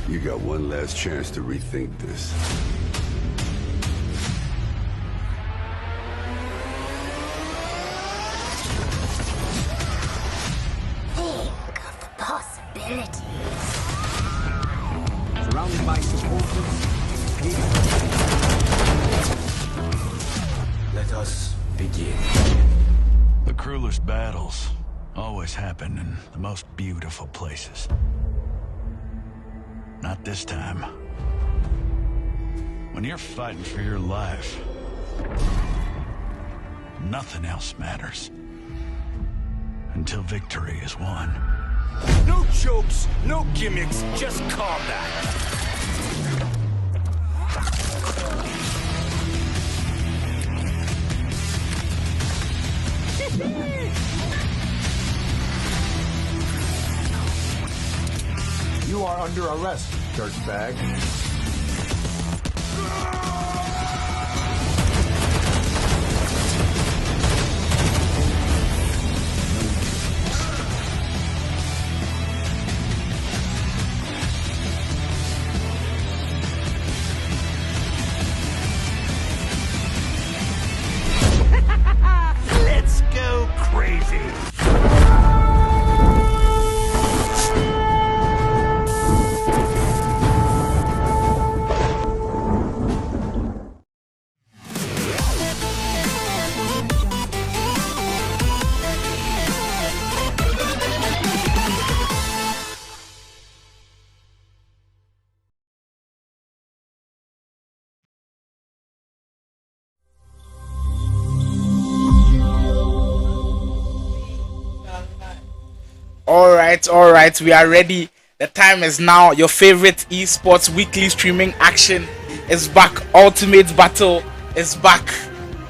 You got one last chance to rethink this. Think of the possibilities. Surrounded by supporters. Let us begin. The cruelest battles always happen in the most beautiful places. Not this time. When you're fighting for your life, nothing else matters. Until victory is won. No jokes, no gimmicks, just combat. You are under arrest, dirtbag. Let's go crazy. All right, we are ready. The time is now. Your favorite esports weekly streaming action is back. Ultimate Battle is back.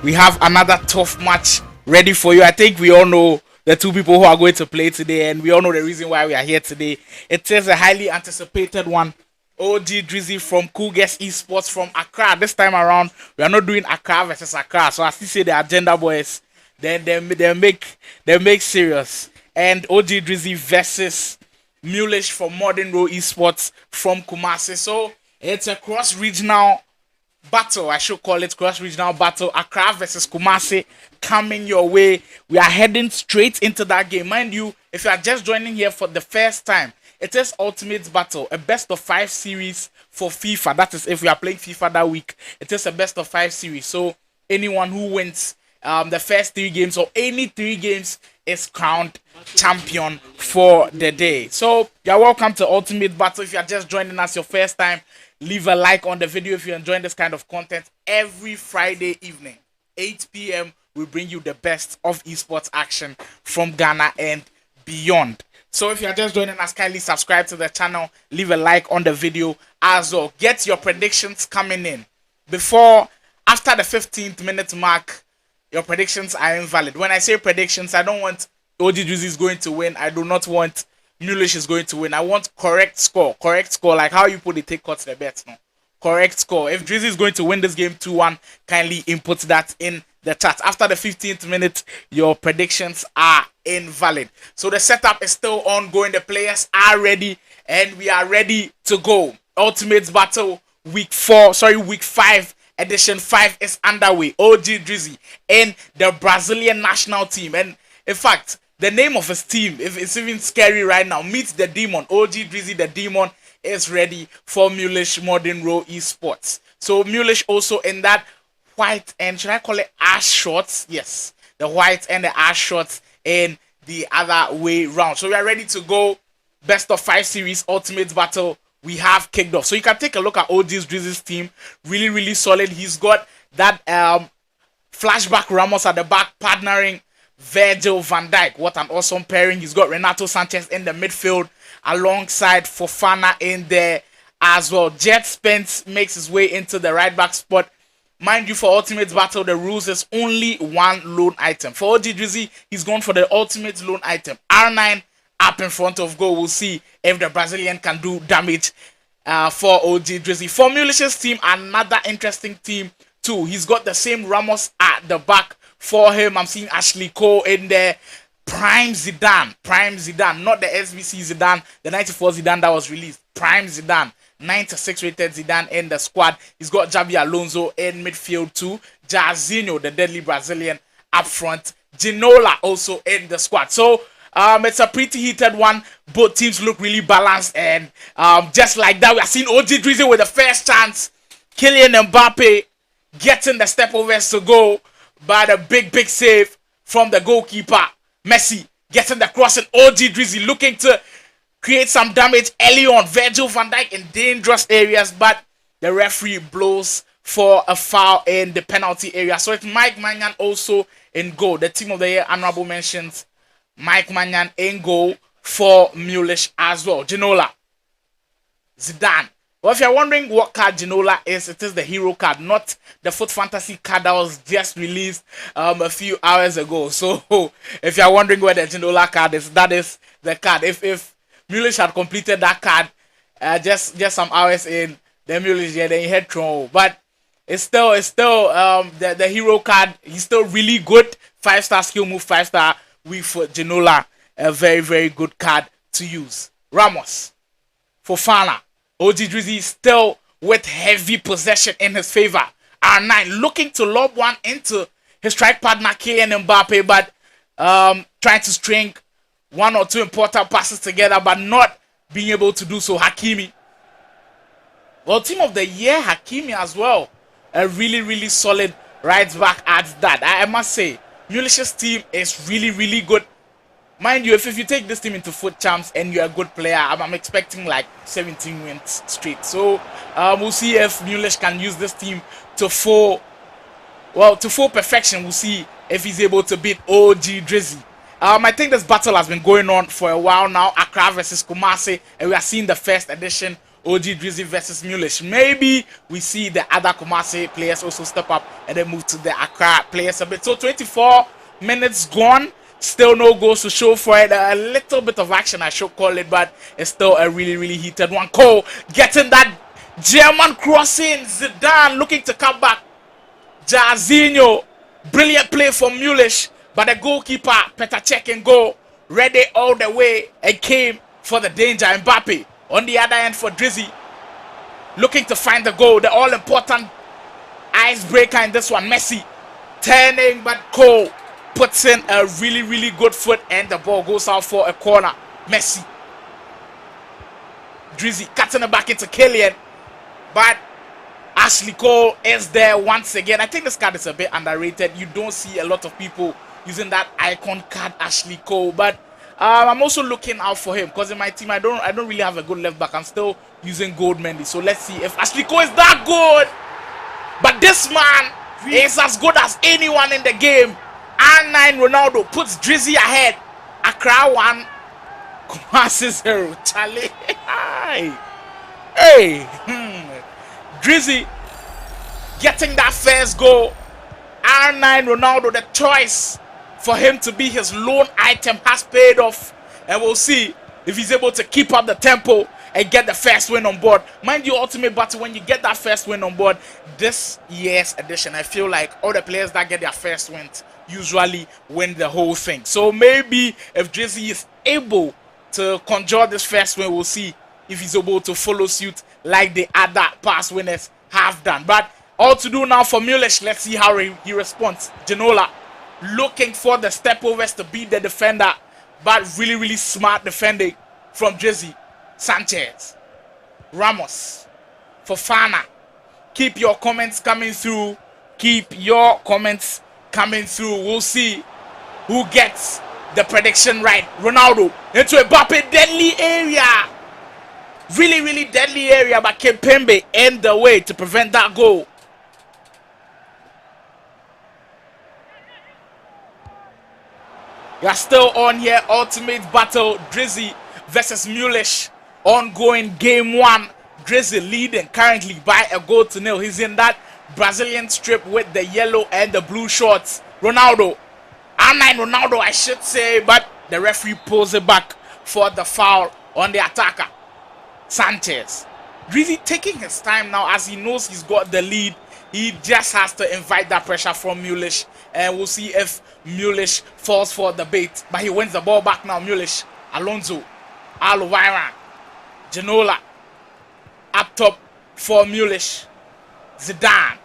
We have another tough match ready for you. I think we all know the two people who are going to play today, and we all know the reason why we are here today. It is a highly anticipated one. OG Drizzy from Cougars Esports from Accra. This time around, we are not doing Accra versus Accra. So as you say, the agenda boys, then they make serious. And OG Drizzy versus Mullish from ModernRow Esports from Kumasi. So it's a cross-regional battle. I should call it cross-regional battle. Accra versus Kumasi coming your way. We are heading straight into that game. Mind you, if you are just joining here for the first time, it is Ultimate Battle, a best of 5 series for FIFA. That is if we are playing FIFA that week. It is a best of 5 series. So anyone who wins the first 3 games or any 3 games is crowned champion for the day. So you're welcome to Ultimate Battle. If you're just joining us your first time, leave a like on the video if you're enjoying this kind of content. Every Friday evening 8 p.m. we bring you the best of esports action from Ghana and beyond. So if you're just joining us, kindly subscribe to the channel, leave a like on the video as well. Get your predictions coming in after the 15th minute mark. Your predictions are invalid. When I say predictions, I don't want OG Drizzy is going to win. I do not want Mullish is going to win. I want correct score. Correct score, like how you put the take cuts the bets. No, correct score. If Drizzy is going to win this game 2-1, kindly input that in the chat. After the 15th minute, your predictions are invalid. So the setup is still ongoing. The players are ready, and we are ready to go. Ultimate Battle week 5. Edition 5 is underway. OG Drizzy and the Brazilian national team. And in fact, the name of his team, if it's even scary right now, Meet the Demon. OG Drizzy, the Demon, is ready for Mullish ModernRow Esports. So Mullish also in that white and, should I call it ash shorts? Yes, the white and the ash shorts in the other way round. So we are ready to go. Best of 5 series Ultimate Battle. We have kicked off. So you can take a look at OG Drizzy's team. Really, really solid. He's got that flashback Ramos at the back, partnering Virgil van Dijk. What an awesome pairing. He's got Renato Sanchez in the midfield alongside Fofana in there as well. Jet Spence makes his way into the right back spot. Mind you, for Ultimate Battle, the rules is only one loan item. For OG Drizzy, he's gone for the ultimate loan item. R9 up in front of goal. We'll see if the Brazilian can do damage for OG Drizzy. For Mullish's team, another interesting team too. He's got the same Ramos at the back for him. I'm seeing Ashley Cole in there. Prime Zidane, not the SBC Zidane, the 94 Zidane that was released. prime Zidane. 96 rated Zidane in the squad. He's got Javi Alonso in midfield too. Jairzinho, the deadly Brazilian, up front. Ginola also in the squad. So it's a pretty heated one. Both teams look really balanced, and just like that, we are seeing OG Drizzy with the first chance. Kylian Mbappe getting the step overs to go, but a big save from the goalkeeper. Messi getting the cross, and OG Drizzy looking to create some damage early on. Virgil van Dijk in dangerous areas, but the referee blows for a foul in the penalty area. So it's Mike Manyan also in goal. The team of the year honorable mentions: Mike Manyan in goal for Mullish as well. Ginola, Zidane. Well, if you're wondering what card Ginola is, it is the hero card, not the Foot Fantasy card that was just released a few hours ago. So if you're wondering where the Ginola card is, that is the card. If Mullish had completed that card just some hours in, then Mullish, yeah, then he had thrown. But it's still the hero card. He's still really good. 5-star skill move, 5-star weak foot. Ginola, a very good card to use. Ramos, Fofana, OG Drizzy still with heavy possession in his favor. R9 looking to lob one into his strike partner Kylian Mbappe, but trying to string one or two important passes together, but not being able to do so. Hakimi. Well, team of the year, Hakimi as well. A really solid right back at that. I must say, Mullish's team is really good. Mind you, if you take this team into foot champs and you're a good player, I'm expecting like 17 wins straight. So we'll see if Mullish can use this team to full perfection. We'll see if he's able to beat OG Drizzy. I think this battle has been going on for a while now. Accra versus Kumasi, and we are seeing the first edition, OG Drizzy versus Mullish. Maybe we see the other Kumasi players also step up and then move to the Accra players a bit. So 24 minutes gone. Still no goals to show for it. A little bit of action, I should call it, but it's still a really heated one. Cole getting that German crossing. Zidane looking to come back. Jairzinho, brilliant play from Mullish, but the goalkeeper Petr Cech and goal, ready all the way and came for the danger. Mbappe on the other end for Drizzy, looking to find the goal, the all-important icebreaker in this one. Messi turning, but Cole puts in a really good foot, and the ball goes out for a corner. Messi, Drizzy cutting it back into Kylian, but Ashley Cole is there once again. I think this card is a bit underrated. You don't see a lot of people using that icon card, Ashley Cole, but I'm also looking out for him because in my team I don't really have a good left back. I'm still using Gold Mendy, so let's see if Ashley Cole is that good. But this man is as good as anyone in the game. R9 Ronaldo puts Drizzy ahead. Accra 1, Kumasi 0. Charlie. Hey. Drizzy getting that first goal. R9 Ronaldo, the choice for him to be his lone item has paid off. And we'll see if he's able to keep up the tempo and get the first win on board. Mind you, Ultimate Battle, when you get that first win on board, this year's edition, I feel like all the players that get their first wins usually win the whole thing. So maybe if Drizzy is able to conjure this first win, we'll see if he's able to follow suit like the other past winners have done. But all to do now for Mullish. Let's see how he responds. Ginola looking for the step overs to beat the defender, but really smart defending from Drizzy. Sanchez, Ramos, Fofana. Keep your comments coming through. We'll see who gets the prediction right. Ronaldo into a Mbappe deadly area. Really deadly area, but Kempembe in the way to prevent that goal. You are still on here. Ultimate Battle, Drizzy versus Mullish. Ongoing game 1. Drizzy leading currently by a 1-0. He's in that Brazilian strip with the yellow and the blue shorts. Ronaldo, R9 Ronaldo, I should say, but the referee pulls it back for the foul on the attacker. Sanchez, Drizzy taking his time now as he knows he's got the lead. He just has to invite that pressure from Mullish, and we'll see if Mullish falls for the bait. But he wins the ball back now. Mullish, Alonso, Alvira, Ginola, top for Mullish. Zidane.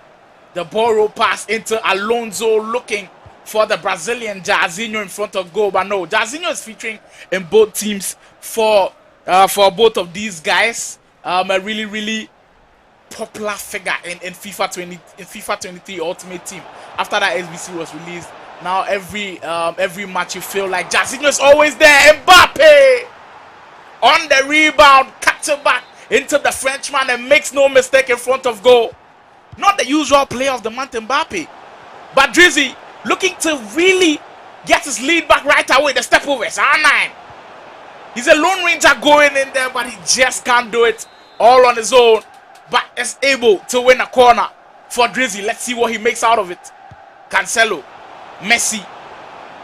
The ball roll pass into Alonso, looking for the Brazilian Jairzinho in front of goal. But no, Jairzinho is featuring in both teams for both of these guys. A really popular figure in FIFA 23 Ultimate Team. After that SBC was released, now every match you feel like Jairzinho is always there. Mbappe on the rebound, cuts it back into the Frenchman and makes no mistake in front of goal. Not the usual player of the month, Mbappe, but Drizzy looking to really get his lead back right away. The step over, it's R9. He's a lone ranger going in there, but he just can't do it all on his own. But is able to win a corner for Drizzy. Let's see what he makes out of it. Cancelo, Messi,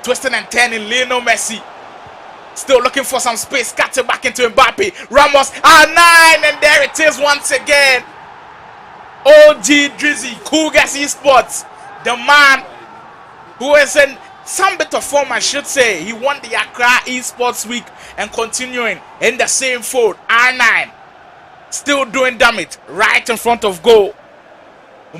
twisting and turning. Lionel Messi still looking for some space. Cut it back into Mbappe. Ramos, R9, and there it is once again. OG Drizzy, Cougars Esports, the man who is in some bit of form, I should say. He won the Accra Esports Week and continuing in the same fold. R9 still doing damage right in front of goal.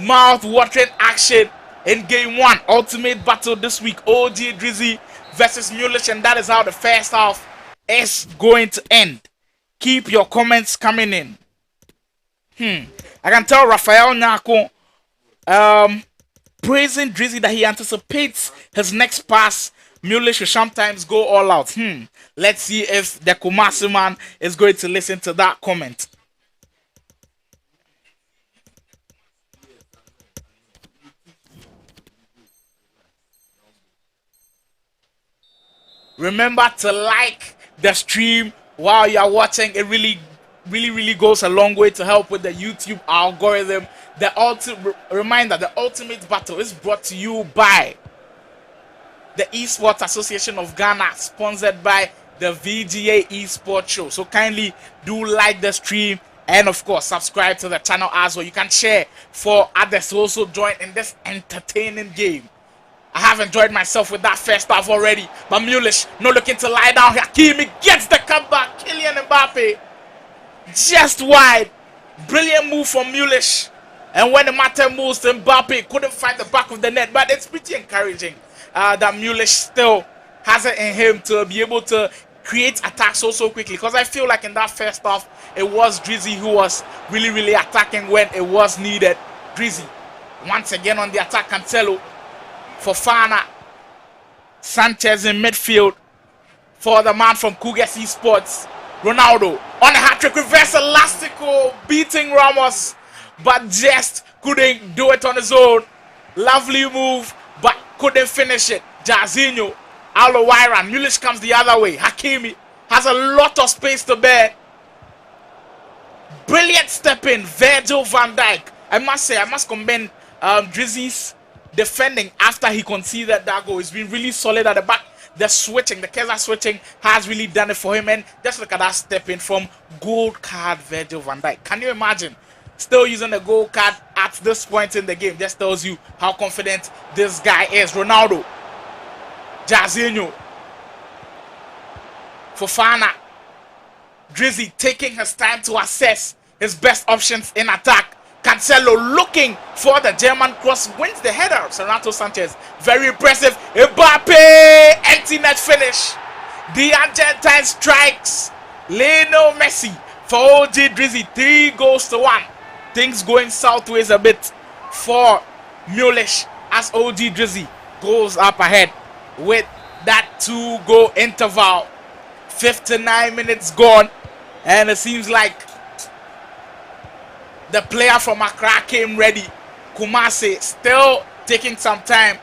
Mouth-watering action in game 1. Ultimate battle this week. OG Drizzy versus Mullish, and that is how the first half is going to end. Keep your comments coming in. I can tell Rafael Nyako praising Drizzy that he anticipates his next pass. Mullish will sometimes go all out. Let's see if the Kumasi man is going to listen to that comment. Remember to like the stream while you are watching. It really goes a long way to help with the YouTube algorithm. Reminder, the ultimate battle is brought to you by the Esports Association of Ghana, sponsored by the VGA Esports Show. So kindly do like the stream and of course subscribe to the channel as well. You can share for others to also join in this entertaining game. I have enjoyed myself with that first half already. But Mullish not looking to lie down. Hakimi gets the comeback. Kylian Mbappe just wide. Brilliant move from Mullish. And when the matter moves to Mbappe, couldn't find the back of the net. But it's pretty encouraging that Mullish still has it in him to be able to create attacks so quickly. Because I feel like in that first half, it was Drizzy who was really attacking when it was needed. Drizzy once again on the attack. Cancelo, Fofana, Sanchez in midfield for the man from Cougars Esports. Ronaldo on a hat-trick, reverse elastico, beating Ramos, but just couldn't do it on his own. Lovely move, but couldn't finish it. Jairzinho, Alowairan, Mullish comes the other way. Hakimi has a lot of space to bear. Brilliant step in, Virgil van Dijk. I must say, I must commend Drizzy's defending after he conceded that goal. He's been really solid at the back. The switching, the Keza switching has really done it for him. And just look at that step in from gold card Virgil van Dijk. Can you imagine still using the gold card at this point in the game? Just tells you how confident this guy is. Ronaldo, Jairzinho, Fofana, Drizzy taking his time to assess his best options in attack. Cancelo looking for the German cross, wins the header. Renato Sanchez, very impressive. Mbappe, empty net finish. The Argentine strikes. Lionel Messi for OG Drizzy, 3-1. Things going sideways a bit for Mullish as OG Drizzy goes up ahead with that 2-goal interval. 59 minutes gone, and it seems like the player from Accra came ready. Kumasi still taking some time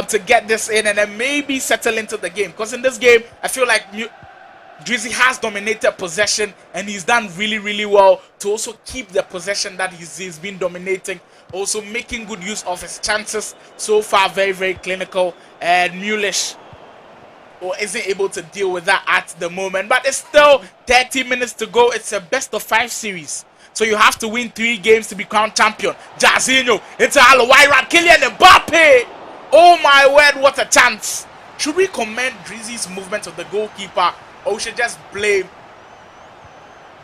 to get this in and then maybe settle into the game. Because in this game, I feel like Drizzy has dominated possession and he's done really well to also keep the possession that he's been dominating. Also making good use of his chances. So far, very clinical. And Mullish isn't able to deal with that at the moment. But it's still 30 minutes to go. It's a best-of-5 series. So you have to win 3 games to become champion. Jairzinho into Alowairan, Kylian Mbappe. Oh my word, what a chance. Should we commend Drizzy's movement of the goalkeeper, or we should just blame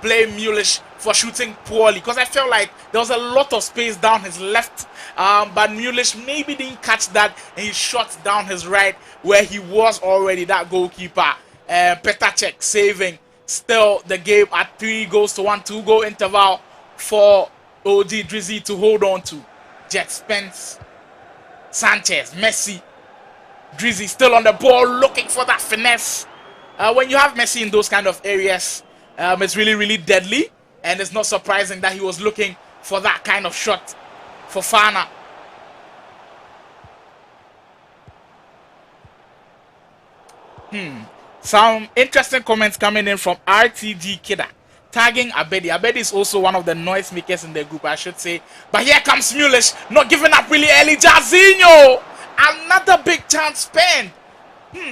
Mullish for shooting poorly, because I felt like there was a lot of space down his left, but Mullish maybe didn't catch that, and he shot down his right where he was already that goalkeeper. Petacek saving. Still the game at 3-1, 2-goal interval for OG Drizzy to hold on to. Jet Spence, Sanchez, Messi, Drizzy still on the ball looking for that finesse. When you have Messi in those kind of areas, it's really, really deadly, and it's not surprising that he was looking for that kind of shot for Fana. Some interesting comments coming in from RTG Kida, tagging Abedi. Abedi is also one of the noise makers in the group, I should say. But here comes Mullish, not giving up really early. Jairzinho, another big chance spent.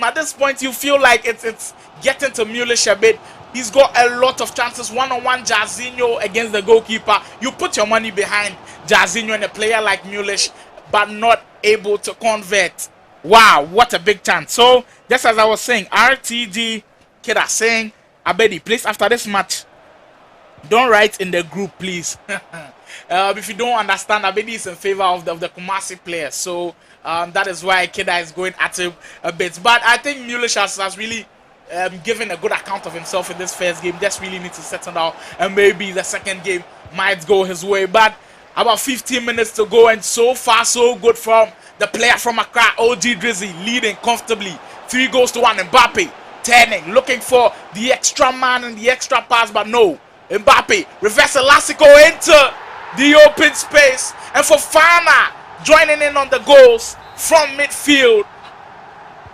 At this point, you feel like it's getting to Mullish a bit. He's got a lot of chances. One-on-one Jairzinho against the goalkeeper. You put your money behind Jairzinho and a player like Mullish, but not able to convert. Wow, what a big chance. So, just as I was saying, RTG Kida saying, Abedi, please, after this match, don't write in the group, please. If you don't understand, Abedi is in favor of the Kumasi players. So, that is why Kida is going at him a bit. But I think Mullish has really given a good account of himself in this first game. Just really needs to settle down, and maybe the second game might go his way. But about 15 minutes to go, and so far so good from the player from Accra, OG Drizzy, leading comfortably. 3-1. Mbappe turning, looking for the extra man and the extra pass, but no. Mbappe reverse Elastico into the open space, and for Fana joining in on the goals from midfield.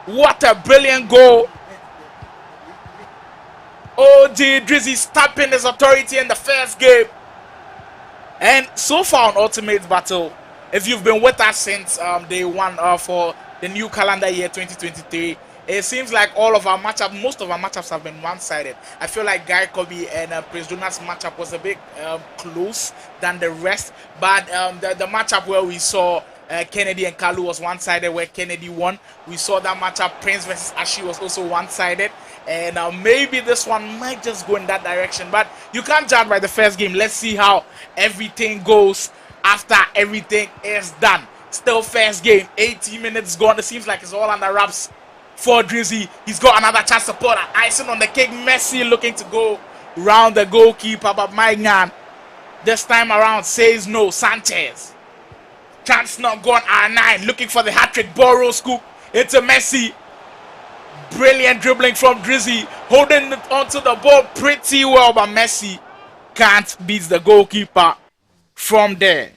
What a brilliant goal. OG Drizzy stamping his authority in the first game. And so far on Ultimate Battle, if you've been with us since day one for the new calendar year 2023, it seems like all of our matchups, most of our matchups have been one-sided. I feel like Guy Kobe and Prince Jonas' matchup was a bit close than the rest, but the matchup where we saw Kennedy and Kalu was one-sided, where Kennedy won. We saw that matchup, Prince versus Ashi, was also one-sided, and maybe this one might just go in that direction, but you can't judge by the first game. Let's see how everything goes after everything is done. Still first game, 18 minutes gone. It seems like it's all under wraps for Drizzy. He's got another chance to put an icing on the cake. Messi looking to go round the goalkeeper, but my man this time around says no. Sanchez, chance not gone. R9 looking for the hat-trick. Borrow scoop into Messi. Brilliant dribbling from Drizzy, holding it onto the ball pretty well, but Messi can't beat the goalkeeper from there.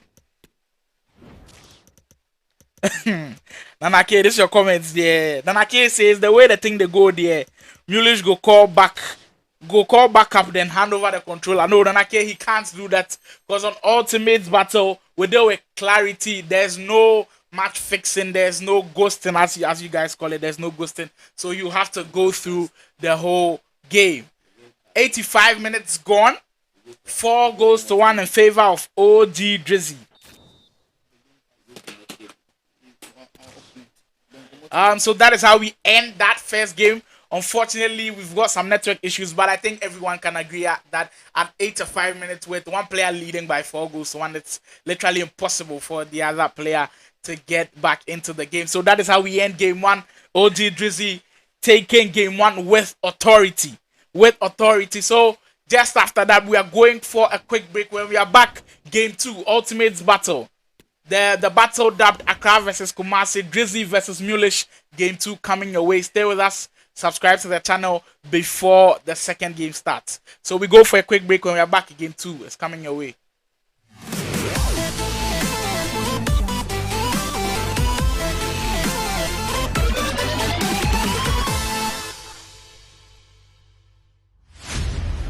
Nanake, this is your comments there. Nanake says the way the thing they go there, Mullish go call back up, then hand over the controller. No, Nanake, he can't do that, because on Ultimate Battle we deal with clarity. There's no match fixing, there's no ghosting, as you guys call it. There's no ghosting, so you have to go through the whole game. 85 minutes gone, 4-1 in favor of OG Drizzy. So that is how we end that first game. Unfortunately, we've got some network issues, but I think everyone can agree that at 85 minutes with one player leading by 4-1, it's literally impossible for the other player to get back into the game. So that is how we end game one. OG Drizzy taking game one with authority. So just after that, we are going for a quick break. When we are back, game two, Ultimate Battle. The battle dubbed Accra versus Kumasi, Drizzy versus Mullish, game 2 coming your way. Stay with us. Subscribe to the channel before the second game starts. So we go for a quick break. When we are back, game 2 is coming your way.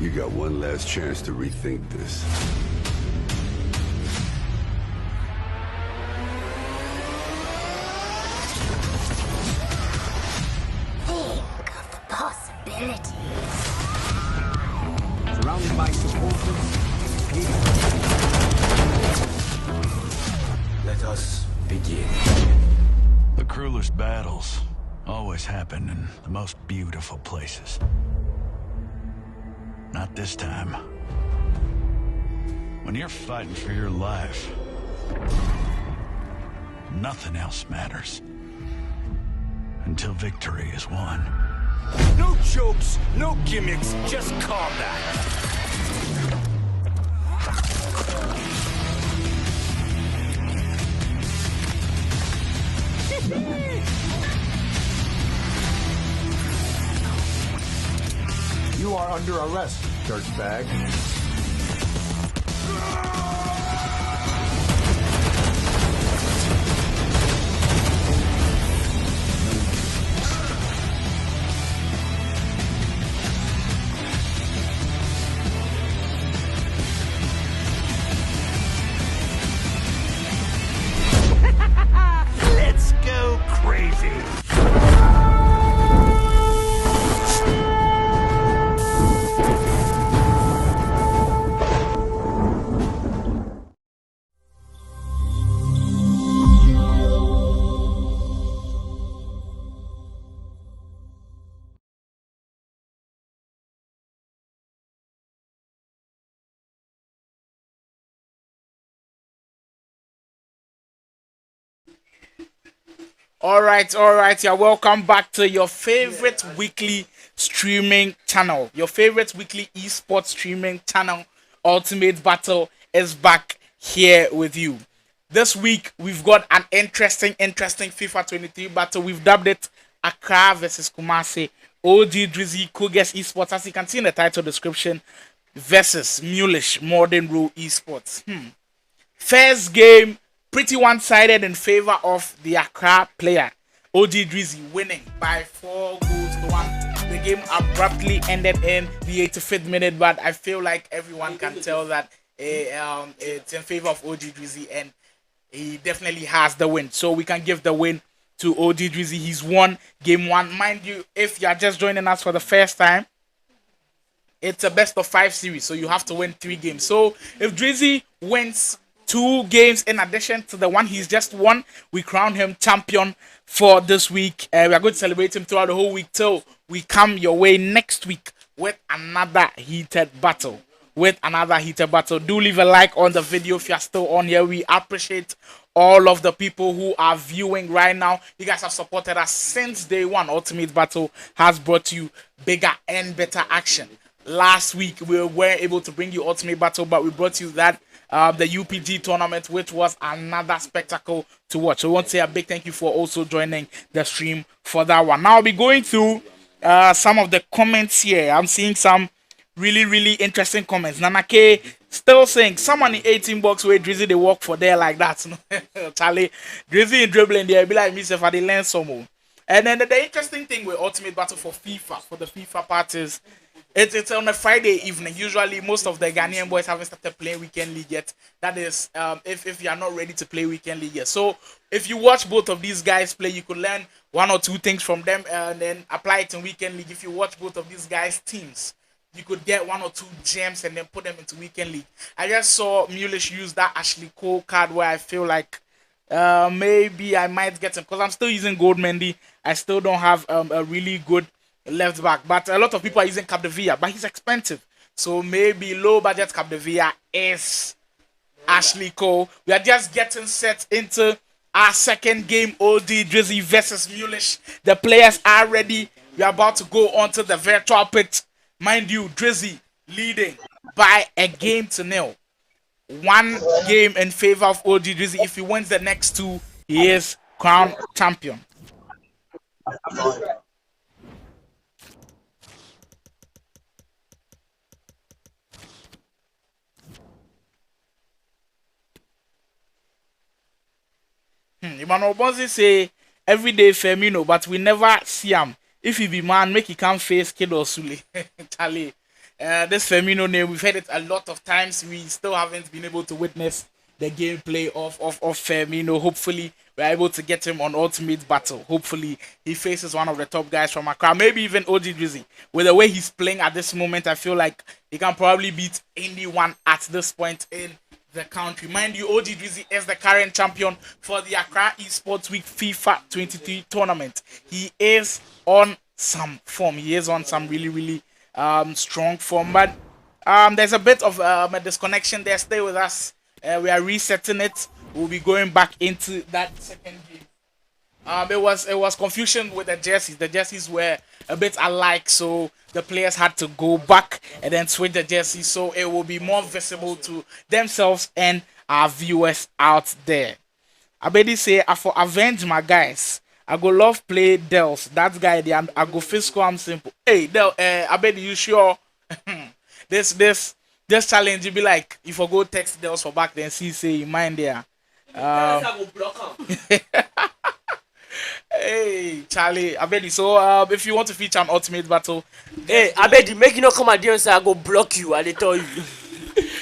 You got one last chance to rethink this. Possibilities. Surrounded by supporters, let us begin. The cruelest battles always happen in the most beautiful places. Not this time. When you're fighting for your life, nothing else matters. Until victory is won. No jokes, no gimmicks, just combat. You are under arrest, dirtbag. Let's go crazy. All right. Yeah, welcome back to your favorite weekly streaming channel. Your favorite weekly esports streaming channel, Ultimate Battle, is back here with you. This week we've got an interesting FIFA 23 battle. We've dubbed it Accra versus Kumasi. OG Drizzy, Cougars Esports, as you can see in the title description, versus Mullish, ModernRow Esports. First game, pretty one-sided in favor of the Accra player, OG Drizzy, winning by 4 goals to 1. The game abruptly ended in the 85th minute, but I feel like everyone can tell that it's in favor of OG Drizzy, and he definitely has the win. So we can give the win to OG Drizzy. He's won game 1. Mind you, if you are just joining us for the first time, it's a best of 5 series, so you have to win 3 games. So if Drizzy wins 2 games in addition to the one he's just won, we crown him champion for this week. We are going to celebrate him throughout the whole week till we come your way next week with another heated battle. Do leave a like on the video if you're still on here. We appreciate all of the people who are viewing right now. You guys have supported us since day one. Ultimate Battle has brought you bigger and better action. Last week we weren't able to bring you Ultimate Battle, but we brought you that the UPG tournament, which was another spectacle to watch. So we want to say a big thank you for also joining the stream for that one. Now I'll be going through some of the comments here. I'm seeing some really interesting comments. Nana K still saying someone in 18 box where Drizzy they work for there like that. Charlie, Drizzy in dribbling there be like me if I learn some more. And then the interesting thing with Ultimate Battle for FIFA, for the FIFA part is it's on a Friday evening. Usually, most of the Ghanaian boys haven't started playing weekend league yet. That is, if you are not ready to play weekend league yet. So, if you watch both of these guys play, you could learn 1 or 2 things from them and then apply it in weekend league. If you watch both of these guys' teams, you could get 1 or 2 gems and then put them into weekend league. I just saw Mullish use that Ashley Cole card where I feel like maybe I might get him because I'm still using Gold Mendy. I still don't have a really good left back, but a lot of people are using Capdevia, but he's expensive, so maybe low budget Capdevia is Ashley Cole. We are just getting set into our second game, OD Drizzy versus Mullish. The players are ready. We are about to go onto the virtual pitch. Mind you, Drizzy leading by a game to 0. 1 game in favor of OD Drizzy. If he wins the next 2, he is crowned champion. Emmanuel Bonzi say everyday Firmino, but we never see him. If he be man, make he come face Kid or Sule. Charlie, this Firmino name, we've heard it a lot of times. We still haven't been able to witness the gameplay of Firmino. Hopefully, we're able to get him on Ultimate Battle. Hopefully, he faces one of the top guys from Accra, maybe even OG Drizzy. With the way he's playing at this moment, I feel like he can probably beat anyone at this point in the country. Mind you, OG Drizzy is the current champion for the Accra Esports Week FIFA 23 tournament. He is on some form. He is on some really strong form. But There's a bit of a disconnection there. Stay with us. We are resetting it. We'll be going back into that second game. It was confusion with the jerseys. The jerseys were a bit alike, so the players had to go back and then switch the jerseys, so it will be more visible to themselves and our viewers out there. Abedi say, I for avenge my guys. I go love play Dels. That guy there, I go fiscal. I'm simple. Hey Del, Abedi, you sure? this challenge you be like if I go text Dels for back then see say you mind there. Hey Charlie, Abedi. So if you want to feature an ultimate battle, hey Abedi, make you not come at and say I go block you. I tell you.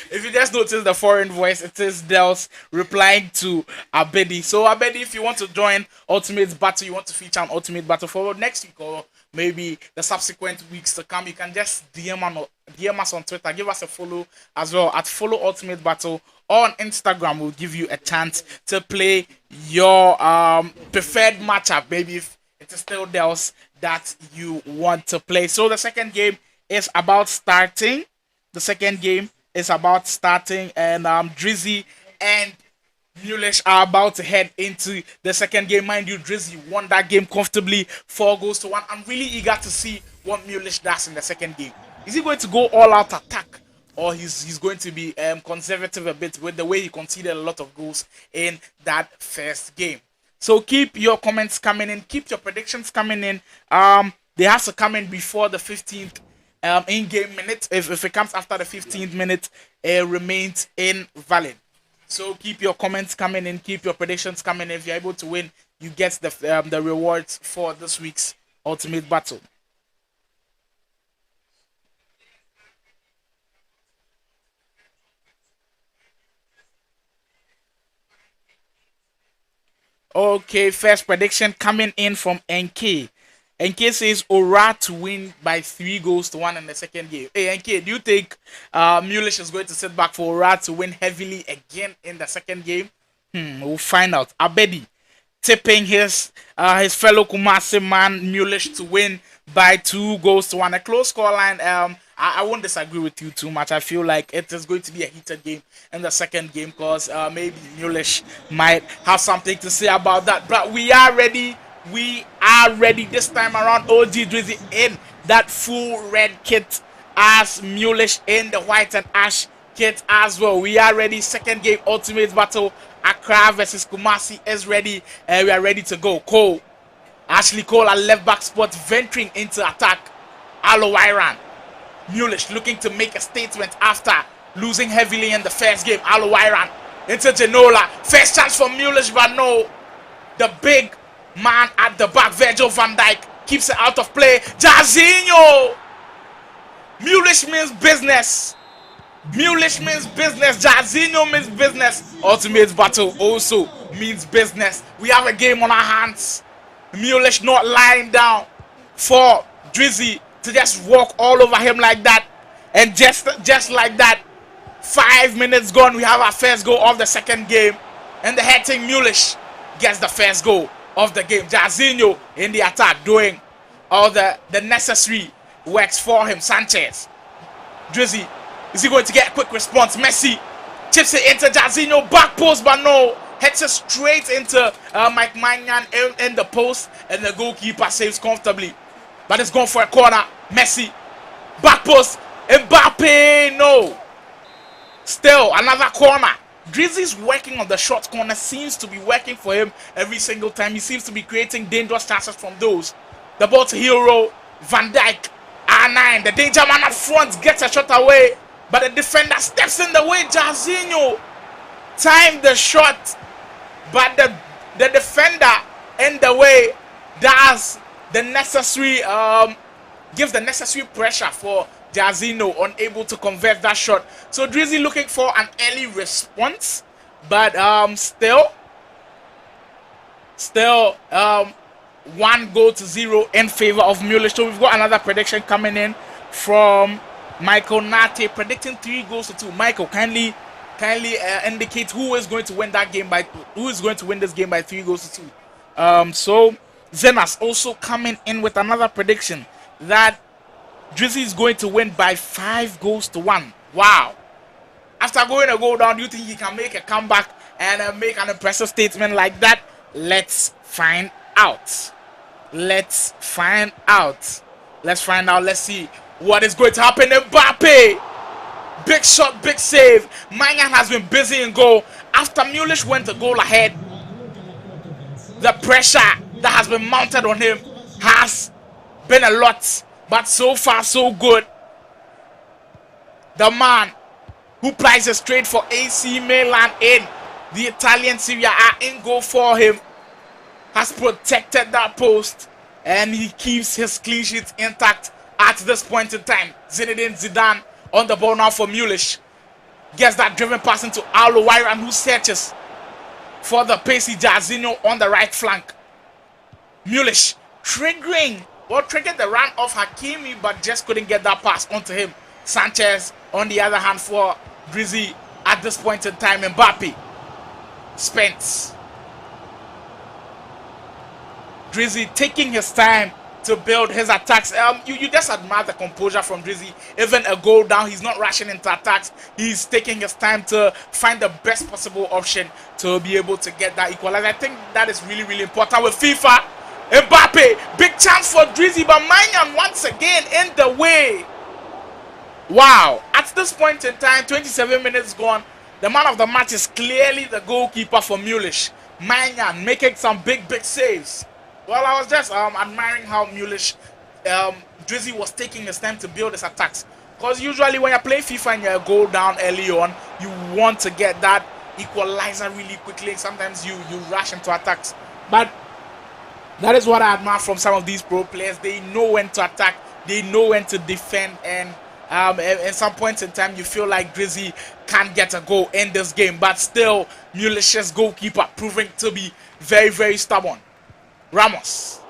If you just notice the foreign voice, it is Dels replying to Abedi. So Abedi, if you want to join Ultimate Battle, you want to feature an Ultimate Battle for next week or maybe the subsequent weeks to come, you can just DM us on Twitter. Give us a follow as well at Follow Ultimate Battle. On Instagram, we'll give you a chance to play your preferred matchup. Maybe if it is still Dels that you want to play. So the second game is about starting. And Drizzy and Mullish are about to head into the second game. Mind you, Drizzy won that game comfortably, 4-1. I'm really eager to see what Mullish does in the second game. Is he going to go all out attack, or he's going to be conservative a bit with the way he conceded a lot of goals in that first game? So keep your comments coming in, keep your predictions coming in. They have to come in before the 15th in-game minute. If it comes after the 15th minute, it remains invalid. So keep your comments coming in, keep your predictions coming in. If you're able to win, you get the rewards for this week's Ultimate Battle. Okay, first prediction coming in from NK. NK says Ora to win by 3-1 in the second game. Hey NK, do you think Mullish is going to sit back for Ora to win heavily again in the second game? We'll find out. Abedi tipping his fellow Kumasi man Mullish to win by 2-1. A close scoreline. I won't disagree with you too much. I feel like it is going to be a heated game in the second game because maybe Mullish might have something to say about that. But we are ready. This time around. OG Drizzy in that full red kit as Mullish in the white and ash kit as well. We are ready. Second game Ultimate Battle. Accra versus Kumasi is ready. We are ready to go. Ashley Cole at left back spot, venturing into attack. Alo Iran. Mullish looking to make a statement after losing heavily in the first game. Alo Iran into Genola. First chance for Mullish, but no. The big man at the back, Virgil van Dijk, keeps it out of play. Jairzinho! Mullish means business. Jairzinho means business. Ultimate Battle also means business. We have a game on our hands. Mullish not lying down for Drizzy to just walk all over him like that. And just like that, 5 minutes gone, we have our first goal of the second game. And the heading Mullish gets the first goal of the game. Jairzinho in the attack doing all the necessary works for him. Sanchez. Drizzy, is he going to get a quick response? Messi chips it into Jairzinho, back post, but no. Heads it straight into Mike Manyan in the post, and the goalkeeper saves comfortably. But it's gone for a corner. Messi, back post, Mbappe, no. Still another corner. Drizzy's working on the short corner, seems to be working for him every single time. He seems to be creating dangerous chances from those. The ball to Hero, Van Dijk, R9, the danger man up front gets a shot away, but the defender steps in the way. Jairzinho timed the shot, but the defender in the way does the necessary, gives the necessary pressure for Jairzinho, unable to convert that shot. So Drizzy looking for an early response, but still 1-0 in favor of Mullish. So we've got another prediction coming in from Michael Nate, predicting 3-2. Michael, kindly indicate who is going to win this game by 3-2. So Zenas also coming in with another prediction that Drizzy is going to win by 5 goals to 1. Wow. After going a goal down, do you think he can make a comeback and make an impressive statement like that? Let's find out. Let's find out. Let's find out. Let's see what is going to happen. Mbappe. Big shot, big save. Mangan has been busy in goal. After Mullish went a goal ahead, the pressure that has been mounted on him has been a lot. But so far, so good. The man who plays straight for AC Milan in the Italian Serie A in goal for him has protected that post, and he keeps his clean sheet intact at this point in time. Zinedine Zidane on the ball now for Mullish. Gets that driven pass into Aloiran, who searches for the pacey Jarzinho on the right flank. Mullish triggered the run of Hakimi, but just couldn't get that pass onto him. Sanchez on the other hand for Drizzy at this point in time. Mbappe. Spence. Drizzy taking his time to build his attacks. You just admire the composure from Drizzy. Even a goal down, he's not rushing into attacks. He's taking his time to find the best possible option to be able to get that equalizer. I think that is really, really important with FIFA. Mbappe, big chance for Drizzy, but Mangan once again in the way. Wow. At this point in time, 27 minutes gone. The man of the match is clearly the goalkeeper for Mullish. Mangan making some big saves. Well, I was just admiring how Mullish, Drizzy was taking his time to build his attacks. Because usually when you're playing FIFA and you're a goal down early on, you want to get that equalizer really quickly. Sometimes you rush into attacks. But that is what I admire from some of these pro players. They know when to attack. They know when to defend. And at some points in time, you feel like Drizzy can't get a goal in this game. But still, Mullish's goalkeeper proving to be very, very stubborn. Ramos,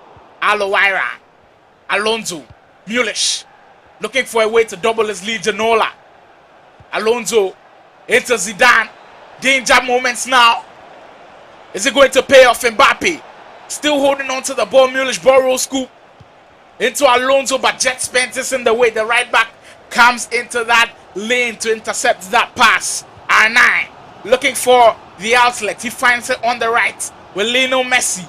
Aloiran, Alonso, Mullish, looking for a way to double his lead. Janola, Alonso into Zidane. Danger moments now. Is it going to pay off? Mbappe still holding on to the ball. Mullish borrow scoop into Alonso, but Jet Spence is in the way. The right back comes into that lane to intercept that pass. R9 looking for the outlet. He finds it on the right with Lionel Messi.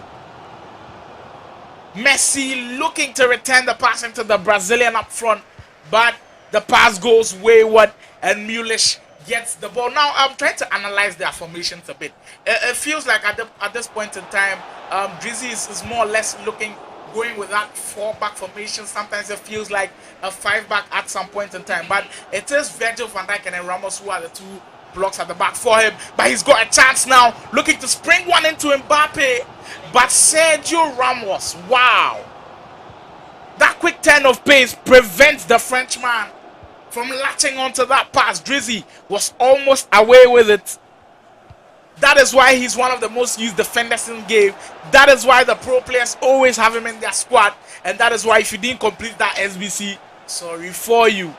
Messi looking to return the pass into the Brazilian up front, but the pass goes wayward and Mullish gets the ball. Now I'm trying to analyze their formations a bit. It feels like at this point in time, Drizzy is more or less going with that 4-back formation. Sometimes it feels like a 5-back at some point in time, but it is Virgil van Dijk and Ramos who are the two blocks at the back for him. But he's got a chance now, looking to spring one into Mbappe. But Sergio Ramos, wow. That quick turn of pace prevents the Frenchman from latching onto that pass. Drizzy was almost away with it. That is why he's one of the most used defenders in the game. That is why the pro players always have him in their squad. And that is why if you didn't complete that SBC, sorry for you.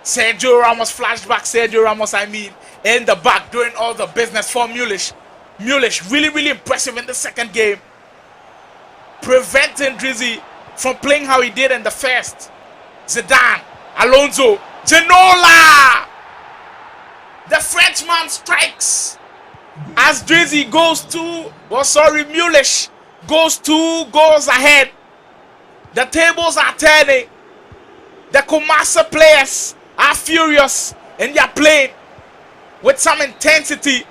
Sergio Ramos flashback. Sergio Ramos, in the back, doing all the business for Mullish. Mullish, really, really impressive in the second game. Preventing Drizzy from playing how he did in the first. Zidane, Alonso, Ginola! The Frenchman strikes. As Drizzy goes Mullish goes 2 goals ahead. The tables are turning. The Kumasi players are furious and they are playing with some intensity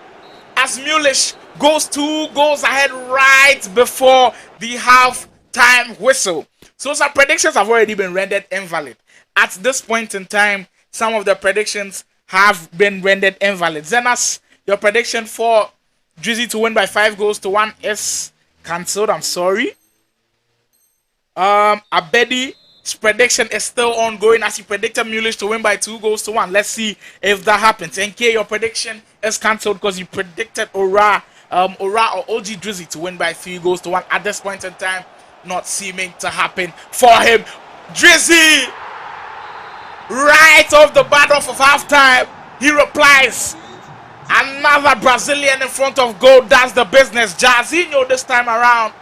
as Mullish goes 2 goals ahead right before the half-time whistle. So some predictions have already been rendered invalid. At this point in time, some of the predictions have been rendered invalid. Zenas, your prediction for Drizzy to win by 5 goals to 1 is cancelled. I'm sorry. Abedi's prediction is still ongoing as he predicted Mullish to win by 2 goals to 1. Let's see if that happens. NK, your prediction is cancelled because you predicted Ora or OG Drizzy to win by 3 goals to 1. At this point in time, not seeming to happen for him. Drizzy, right off the bat of halftime, he replies. Another Brazilian in front of goal does the business. Jarzinho this time around,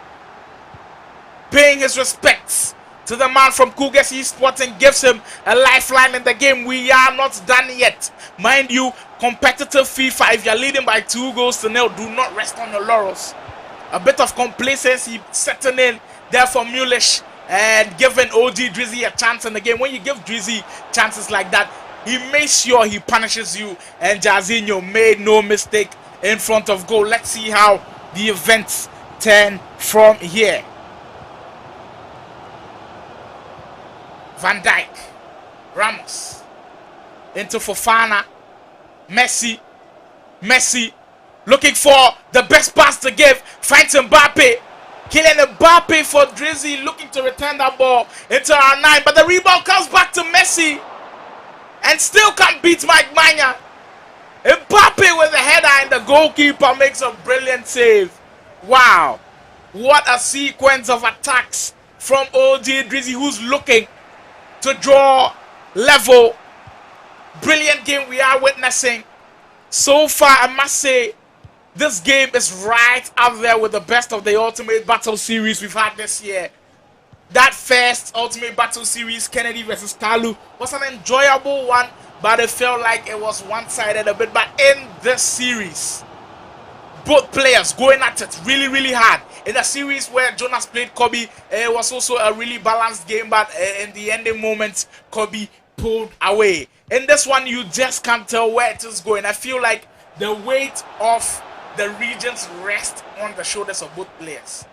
paying his respects to the man from Cougars Esports and gives him a lifeline in the game. We are not done yet. Mind you, competitive FIFA, if you're leading by 2-0, do not rest on your laurels. A bit of complacency setting in there for Mullish and giving OG Drizzy a chance in the game. When you give Drizzy chances like that, he makes sure he punishes you, and Jairzinho made no mistake in front of goal. Let's see how the events turn from here. Van Dijk, Ramos, into Fofana, Messi, looking for the best pass to give, finds Mbappe, killing Mbappe for Drizzy, looking to return that ball into our 9, but the rebound comes back to Messi, and still can't beat Mike Maignan. Mbappe with the header, and the goalkeeper makes a brilliant save. Wow, what a sequence of attacks from OG Drizzy, who's looking to draw level. Brilliant game we are witnessing so far. I must say, this game is right up there with the best of the Ultimate Battle series we've had this year. That first Ultimate Battle series, Kennedy versus Kalu, was an enjoyable one, but it felt like it was one-sided a bit. But in this series, both players going at it really hard. In a series where Jonas played Kobe, it was also a really balanced game, but in the ending moments, Kobe pulled away. In this one, you just can't tell where it is going. I feel like the weight of the regions rests on the shoulders of both players.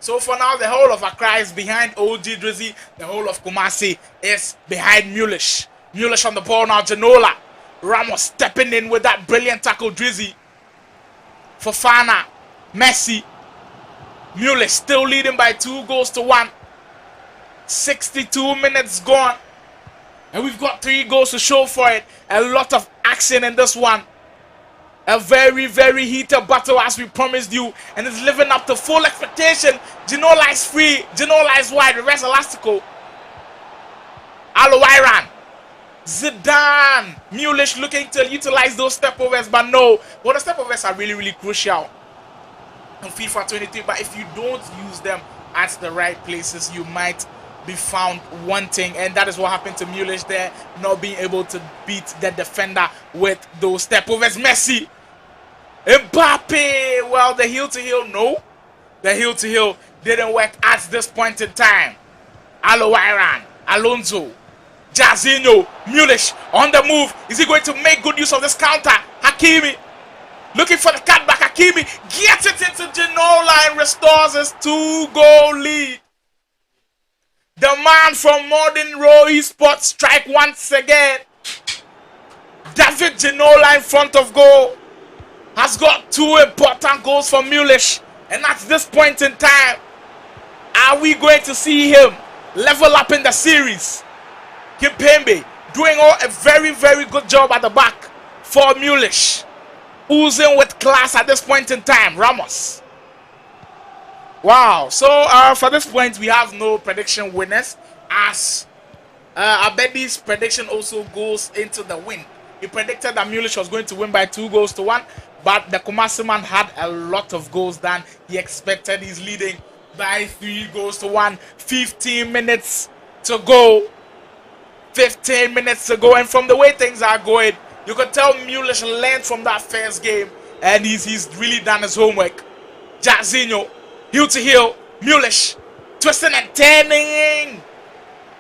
So for now, the whole of Accra is behind OG Drizzy. The whole of Kumasi is behind Mullish. Mullish on the ball now, Janola. Ramos stepping in with that brilliant tackle, Drizzy. Fofana, Messi. Mullish still leading by 2-1. 62 minutes gone. And we've got 3 goals to show for it. A lot of action in this one. A very heated battle as we promised you. And it's living up to full expectation. Ginola is free. Ginola is wide. Reverse elastical. Alowairan. Zidane. Mullish looking to utilize those stepovers, but no. Well, the stepovers are really crucial in FIFA 23. But if you don't use them at the right places, you might be found wanting, and that is what happened to Mullish there, not being able to beat the defender with those stepovers. Messi, Mbappe, well, the heel to heel, no, the heel to heel didn't work at this point in time. Alowairan, Alonso, Jairzinho, Mullish on the move. Is he going to make good use of this counter? Hakimi looking for the cutback. Hakimi gets it into Ginola and restores his 2-goal lead. The man from ModernRow Esports strike once again. David Ginola in front of goal has got 2 important goals for Mullish. And at this point in time, are we going to see him level up in the series? Kimpembe doing a very good job at the back for Mullish. Oozing with class at this point in time. Ramos. Wow, so for this point, we have no prediction winners, as Abedi's prediction also goes into the win. He predicted that Mullish was going to win by 2-1, but the Kumasi man had a lot of goals than he expected. He's leading by 3-1. 15 minutes to go. 15 minutes to go, and from the way things are going, you can tell Mullish learned from that first game, and he's really done his homework. Jairzinho. Heel to heel, Mullish twisting and turning,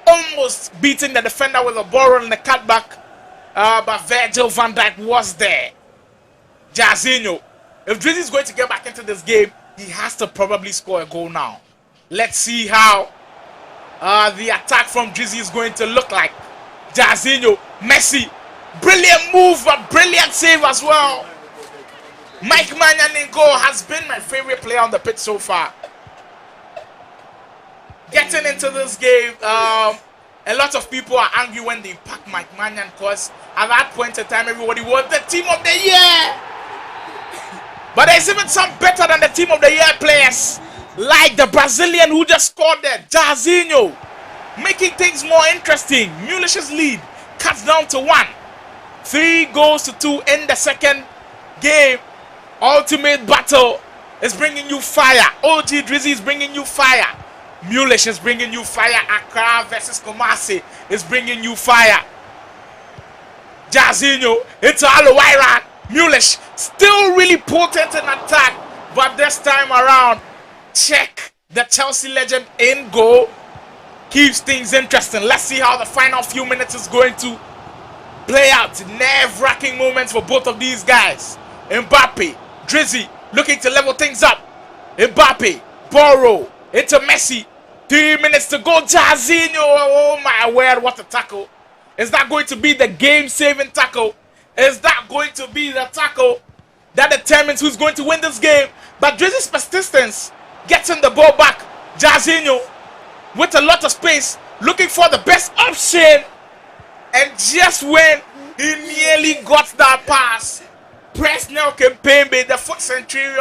almost beating the defender with a ball in the cutback, but Virgil van Dijk was there. Jairzinho, if Drizzy is going to get back into this game, he has to probably score a goal now. Let's see how the attack from Drizzy is going to look like. Jairzinho, Messi, brilliant move, but brilliant save as well. Mike Maignan in goal has been my favorite player on the pitch so far. Getting into this game, a lot of people are angry when they pack Mike Maignan, because at that point in time, everybody was the team of the year. But there's even some better than the team of the year players, like the Brazilian who just scored there, Jairzinho, making things more interesting. Mullish's lead cuts down to 1. 3-2 in the second game. Ultimate Battle is bringing you fire. OG Drizzy is bringing you fire. Mullish is bringing you fire. Accra versus Kumasi is bringing you fire. Jazinho into Alowaira. Mullish still really potent in attack, but this time around, check the Chelsea legend in goal. Keeps things interesting. Let's see how the final few minutes is going to play out. Nerve-wracking moments for both of these guys. Mbappe, Drizzy looking to level things up. Mbappe, Borrow into Messi. 3 minutes to go. Jazinho, oh my word, what a tackle. Is that going to be the game-saving tackle? Is that going to be the tackle that determines who's going to win this game? But Drizzy's persistence gets him the ball back. Jazinho with a lot of space, looking for the best option. And just when he nearly got that pass, Presnel Kimpembe, the foot centurion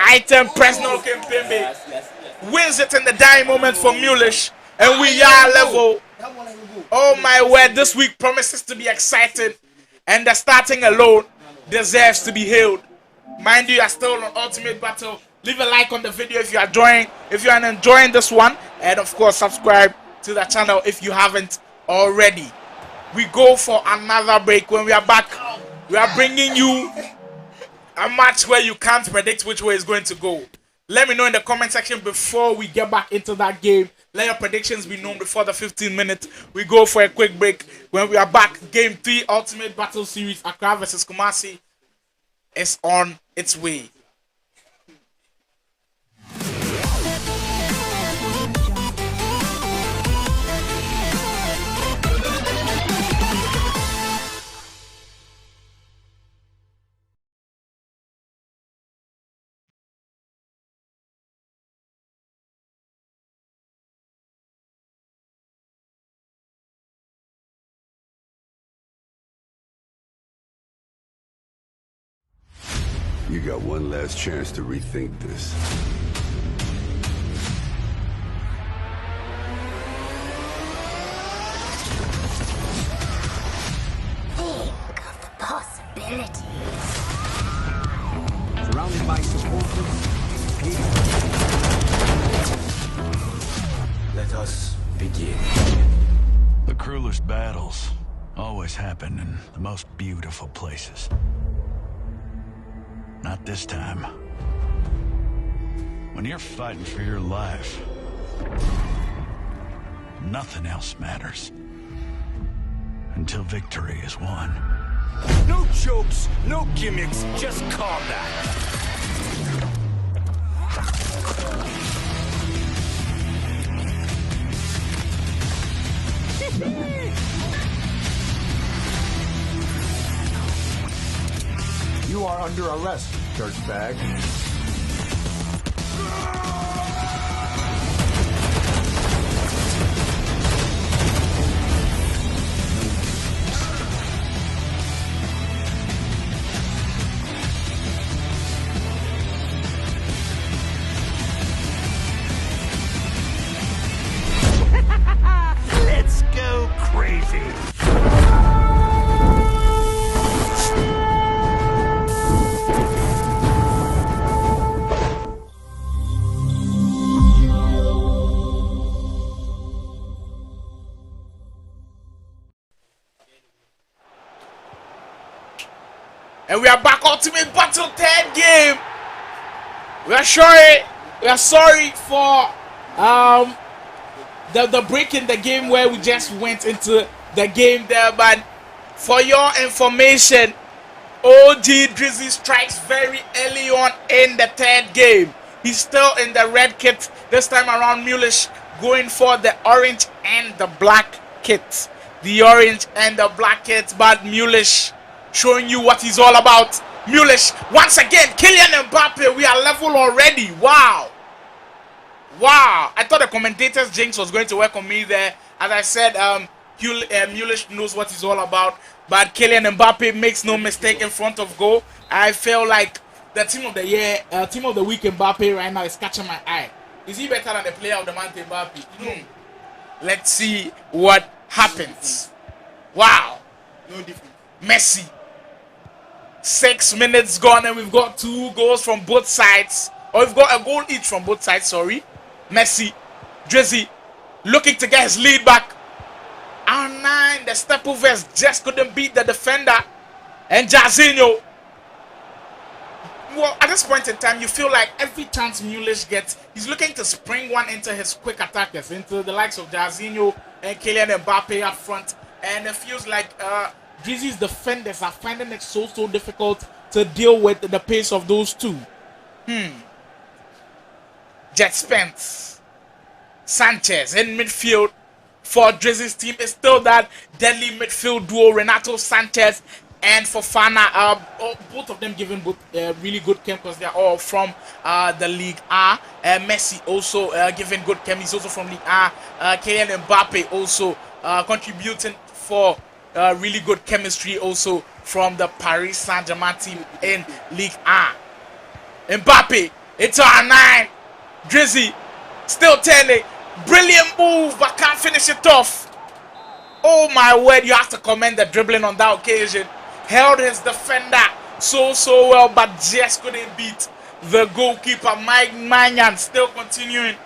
item, Presnel Kimpembe, wins it in the dying moment for Mullish. And we are level. Oh my word, this week promises to be exciting. And the starting alone deserves to be hailed. Mind you are still on Ultimate Battle. Leave a like on the video if you are enjoying this one. And of course, subscribe to the channel if you haven't already. We go for another break. When we are back, we are bringing you a match where you can't predict which way it's going to go. Let me know in the comment section before we get back into that game. Let your predictions be known before the 15 minutes. We go for a quick break. When we are back, Game 3 Ultimate Battle Series, Accra versus Kumasi is on its way. You got one last chance to rethink this. Think of the possibilities. Surrounded by supporters. Let us begin. The cruelest battles always happen in the most beautiful places. Not this time. When you're fighting for your life, nothing else matters. Until victory is won. No jokes, no gimmicks, just combat. You are under arrest, dirtbag. Let's go crazy. And we are back, Ultimate Battle, third game. We are sorry for the break in the game where we just went into the game there, but for your information, OG Drizzy strikes very early on in the third game. He's still in the red kit. This time around, Mullish going for the orange and the black kit. The orange and the black kit, but Mullish showing you what he's all about. Mullish, once again, Kylian Mbappe, we are level already. Wow. I thought the commentator's jinx was going to work on me there. As I said, Mullish knows what he's all about. But Kylian Mbappe makes no mistake in front of goal. I feel like the team of the year, team of the week Mbappe right now is catching my eye. Is he better than the player of the month Mbappe? Let's see what happens. Wow. No difference. Messi. 6 minutes gone and we've got 2 goals from both sides. Or we've got a goal each from both sides, sorry. Messi Drizzy looking to get his lead back. R9, the step overs just couldn't beat the defender. And Jairzinho. Well, at this point in time, you feel like every chance Mullish gets, he's looking to spring one into his quick attackers, into the likes of Jairzinho and Kylian Mbappe up front. And it feels like Drizzy's defenders are finding it so difficult to deal with the pace of those two. Jet Spence, Sanchez in midfield for Drizzy's team is still that deadly midfield duo, Renato Sanchez and Fofana. Both of them giving really good chem because they're all from the League A. Messi also giving good chem. He's also from League A. Kylian Mbappe also contributing for really good chemistry also from the Paris Saint-Germain team in League A. Mbappe into R9. Drizzy still turning. Brilliant move, but can't finish it off. Oh my word, you have to commend the dribbling on that occasion. Held his defender so well, but just couldn't beat the goalkeeper. Mike Manyan still continuing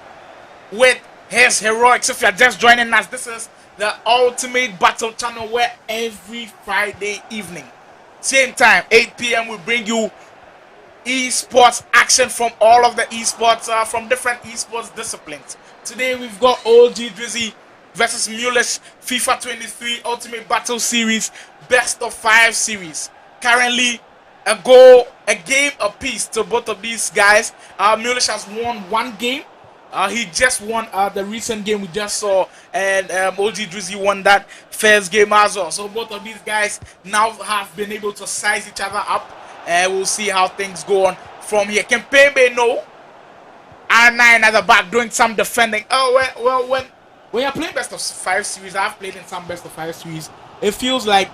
with his heroics. If you're just joining us, this is the Ultimate Battle channel where every Friday evening, same time, 8 p.m. we bring you esports action from all of the esports, from different esports disciplines. Today we've got OG Drizzy versus Mullish FIFA 23 Ultimate Battle Series Best of 5 series. Currently a game apiece to both of these guys. Mullish has won one game. He just won the recent game we just saw, and OG Drizzy won that first game as well. So both of these guys now have been able to size each other up, and we'll see how things go on from here. Kempembe no. R9 at the back doing some defending. Oh well, when you're playing best of 5 series, I've played in some best of 5 series. It feels like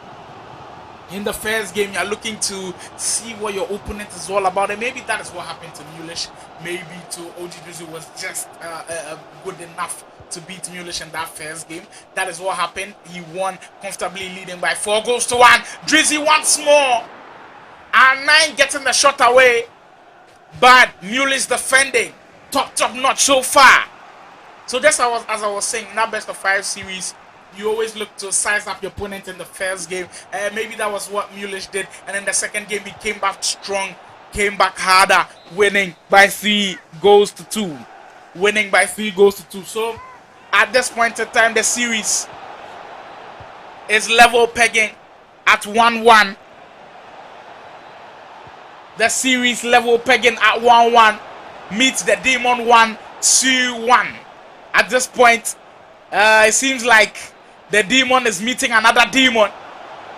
in the first game you're looking to see what your opponent is all about, and maybe that is what happened to Mullish. Maybe to OG Drizzy was just good enough to beat Mullish in that first game. That is what happened. He won comfortably, leading by 4-1. Drizzy once more. R9 getting the shot away, but Mullish defending top notch so far. So just as I was saying, in that best of 5 series, you always look to size up your opponent in the first game. Maybe that was what Mullish did, and in the second game he came back strong, came back harder, winning by 3-2. Winning by 3-2. So at this point in time, the series is level pegging at 1-1. The series level pegging at 1-1. Meets the Demon 1-2-1. At this point, it seems like the Demon is meeting another Demon.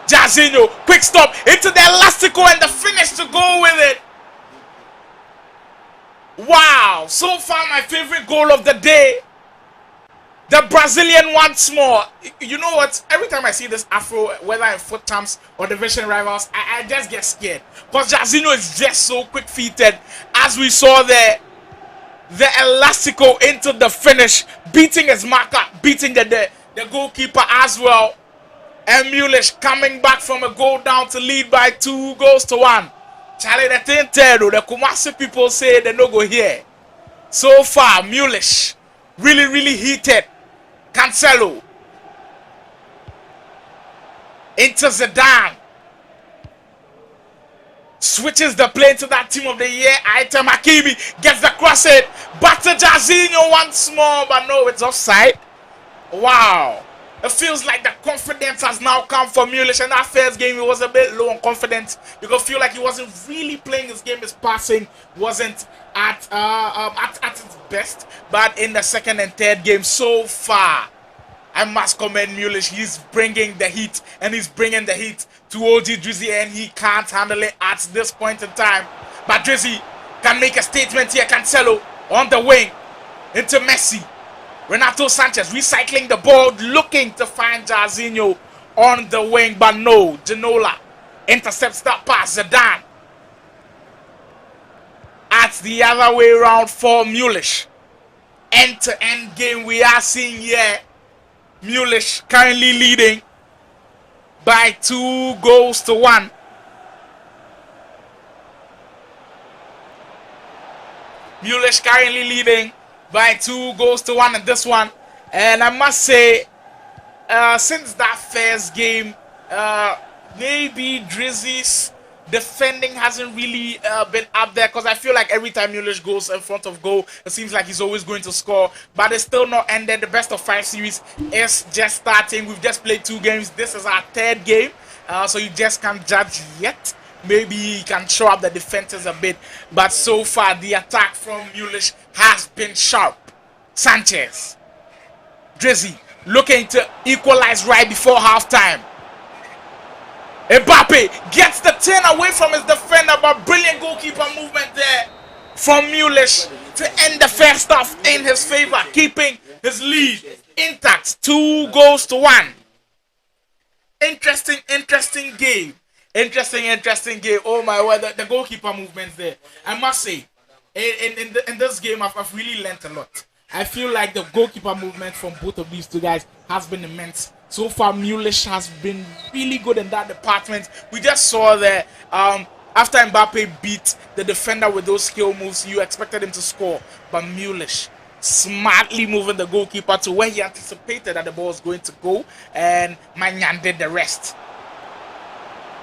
Jairzinho, quick stop into the elastico and the finish to go with it. Wow, so far my favorite goal of the day. The Brazilian once more. You know what? Every time I see this Afro, whether in foot champs or division rivals, I just get scared. Because Jairzinho is just so quick-feeted. As we saw there, the elastico into the finish, beating his marker, beating the goalkeeper as well. And Mullish coming back from a goal down to lead by 2-1. Charlie, the thing tell the Kumasi people say they no go here. So far, Mullish really heated. Cancelo into Zidane. Switches the play to that team of the year. Item Hakimi gets the cross in. Back to Jairzinho once more, but no, it's offside. Wow. It feels like the confidence has now come for Mullish. In that first game, he was a bit low on confidence. You could feel like he wasn't really playing his game. His passing wasn't at its best. But in the second and third game, so far, I must commend Mullish. He's bringing the heat, and he's bringing the heat to OG Drizzy, and he can't handle it at this point in time. But Drizzy can make a statement here. Cancelo on the wing into Messi. Renato Sanchez recycling the ball, looking to find Jairzinho on the wing, but no. Ginola intercepts that pass. Zidane at the other way around for Mullish. End-to-end game we are seeing here. Mullish currently leading by 2-1. Mullish currently leading by 2-1 in this one. And I must say, since that first game, maybe Drizzy's defending hasn't really been up there, because I feel like every time Mullish goes in front of goal, it seems like he's always going to score, but it's still not ended. The best of 5 series is just starting. We've just played 2 games. This is our 3rd game, so you just can't judge yet. Maybe he can show up the defenses a bit, but so far the attack from Mullish has been sharp. Sanchez, Drizzy looking to equalize right before halftime. Mbappe gets the turn away from his defender, but brilliant goalkeeper movement there from Mullish to end the first half in his favor, keeping his lead intact. 2-1. Interesting game. Interesting game. Oh my word, the goalkeeper movements there. I must say, in this game, I've really learnt a lot. I feel like the goalkeeper movement from both of these 2 guys has been immense. So far, Mullish has been really good in that department. We just saw that after Mbappe beat the defender with those skill moves, you expected him to score. But Mullish smartly moving the goalkeeper to where he anticipated that the ball was going to go. And Manyan did the rest.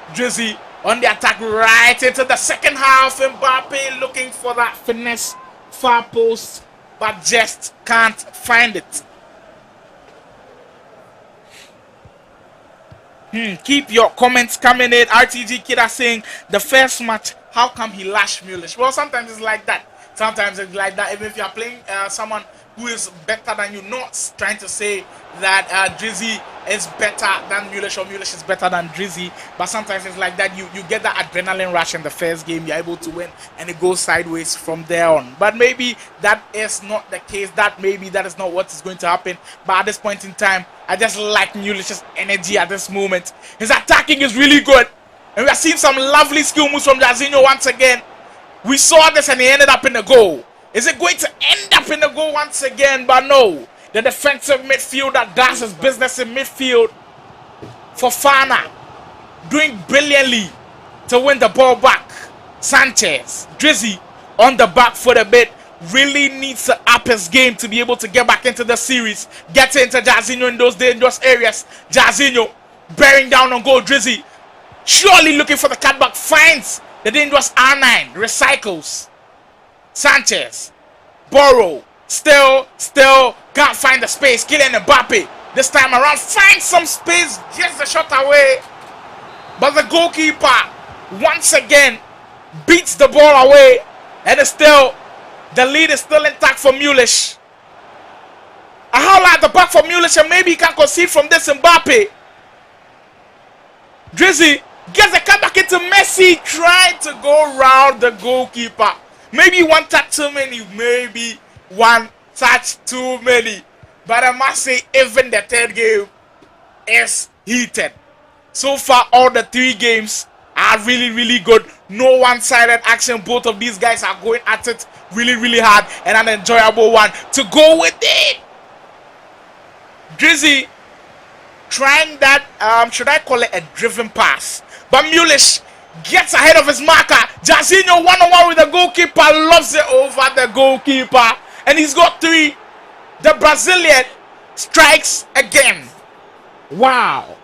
Drizzy on the attack right into the second half. Mbappe looking for that finesse far post, but just can't find it. Keep your comments coming in. RTG Kida saying the first match, how come he lashed Mullish? Well, sometimes it's like that. Even if you are playing someone who is better than you, not trying to say that Drizzy is better than Mullish or Mullish is better than Drizzy, but sometimes it's like that. You get that adrenaline rush in the first game, you're able to win, and it goes sideways from there on. But maybe that is not the case. That is not what is going to happen. But at this point in time, I just like Mullish's energy at this moment. His attacking is really good, and we are seeing some lovely skill moves from Jairzinho once again. We saw this and he ended up in the goal. Is it going to end up in the goal once again? But no. The defensive midfielder does his business in midfield. Fofana doing brilliantly to win the ball back. Sanchez, Drizzy on the back foot a bit. Really needs to up his game to be able to get back into the series. Get into Jairzinho in those dangerous areas. Jairzinho bearing down on goal. Drizzy surely looking for the cutback. Finds the dangerous R9. Recycles. Sanchez. Borrow. Still can't find the space. Kylian Mbappe this time around finds some space. Gets the shot away. But the goalkeeper once again beats the ball away. And it's still, the lead is still intact for Mullish. A holler at the back for Mullish, and maybe he can concede from this. Mbappe. Drizzy gets the cut back into Messi, trying to go round the goalkeeper. Maybe one touch too many, maybe one touch too many. But I must say, even the 3rd game is heated. So far, all the 3 games are really good. No one-sided action. Both of these guys are going at it really hard, and an enjoyable one to go with it. Drizzy trying that, should I call it a driven pass? But Mullish gets ahead of his marker. Jairzinho one-on-one with the goalkeeper, lobs it over the goalkeeper, and he's got 3. The Brazilian strikes again. Wow.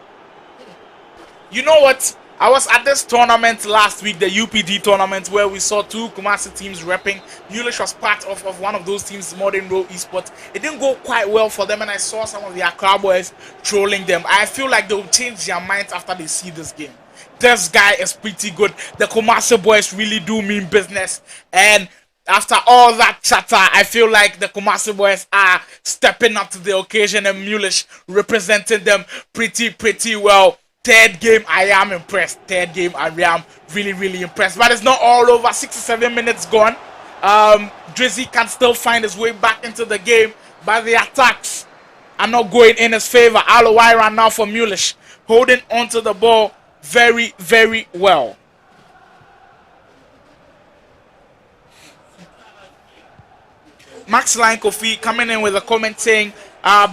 You know what? I was at this tournament last week, the UPD tournament, where we saw 2 Kumasi teams repping. Mullish was part of one of those teams, ModernRow Esports. It didn't go quite well for them, and I saw some of the Accra boys trolling them. I feel like they'll change their minds after they see this game. This guy is pretty good. The Kumasi boys really do mean business. And after all that chatter, I feel like the Kumasi boys are stepping up to the occasion, and Mullish representing them pretty well. 3rd game, I am impressed. 3rd game, I am really impressed. But it's not all over. 67 minutes gone. Drizzy can still find his way back into the game, but the attacks are not going in his favor. Alowaira now for Mullish, holding onto the ball very well. Max Line Kofi coming in with a comment saying,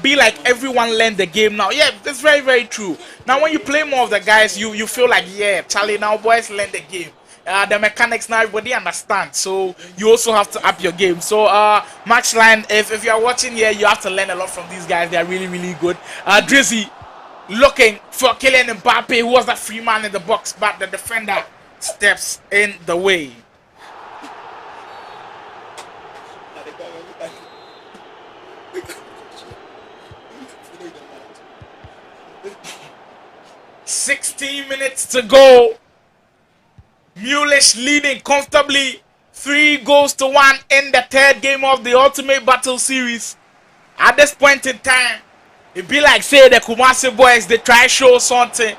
be like everyone learned the game now. Yeah, that's very true. Now when you play more of the guys, you feel like, yeah, Charlie, now boys learn the game. the mechanics now everybody understand. So you also have to up your game. So match line, if you are watching here, you have to learn a lot from these guys. They are really, really good. Drizzy looking for Kylian Mbappe, who was the free man in the box, but the defender steps in the way. "16 minutes to go. Mullish leading comfortably 3-1 in the third game of the Ultimate Battle Series. At this point in time, it be like say the Kumasi boys they try show something.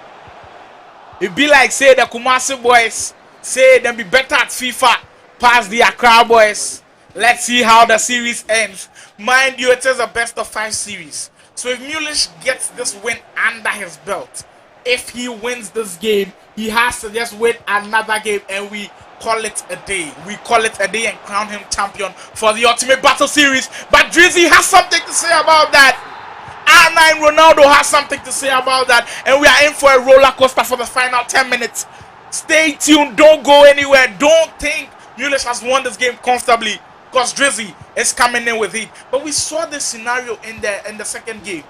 It be like say the Kumasi boys say them be better at FIFA past the Accra boys. Let's see how the series ends. Mind you, it is a best of 5 series. So if Mullish gets this win under his belt, if he wins this game, he has to just win another game and we call it a day. We call it a day and crown him champion for the Ultimate Battle Series. But Drizzy has something to say about that. R9 Ronaldo has something to say about that. And we are in for a roller coaster for the final 10 minutes. Stay tuned. Don't go anywhere. Don't think Mullish has won this game comfortably, because Drizzy is coming in with it. But we saw this scenario in the second game.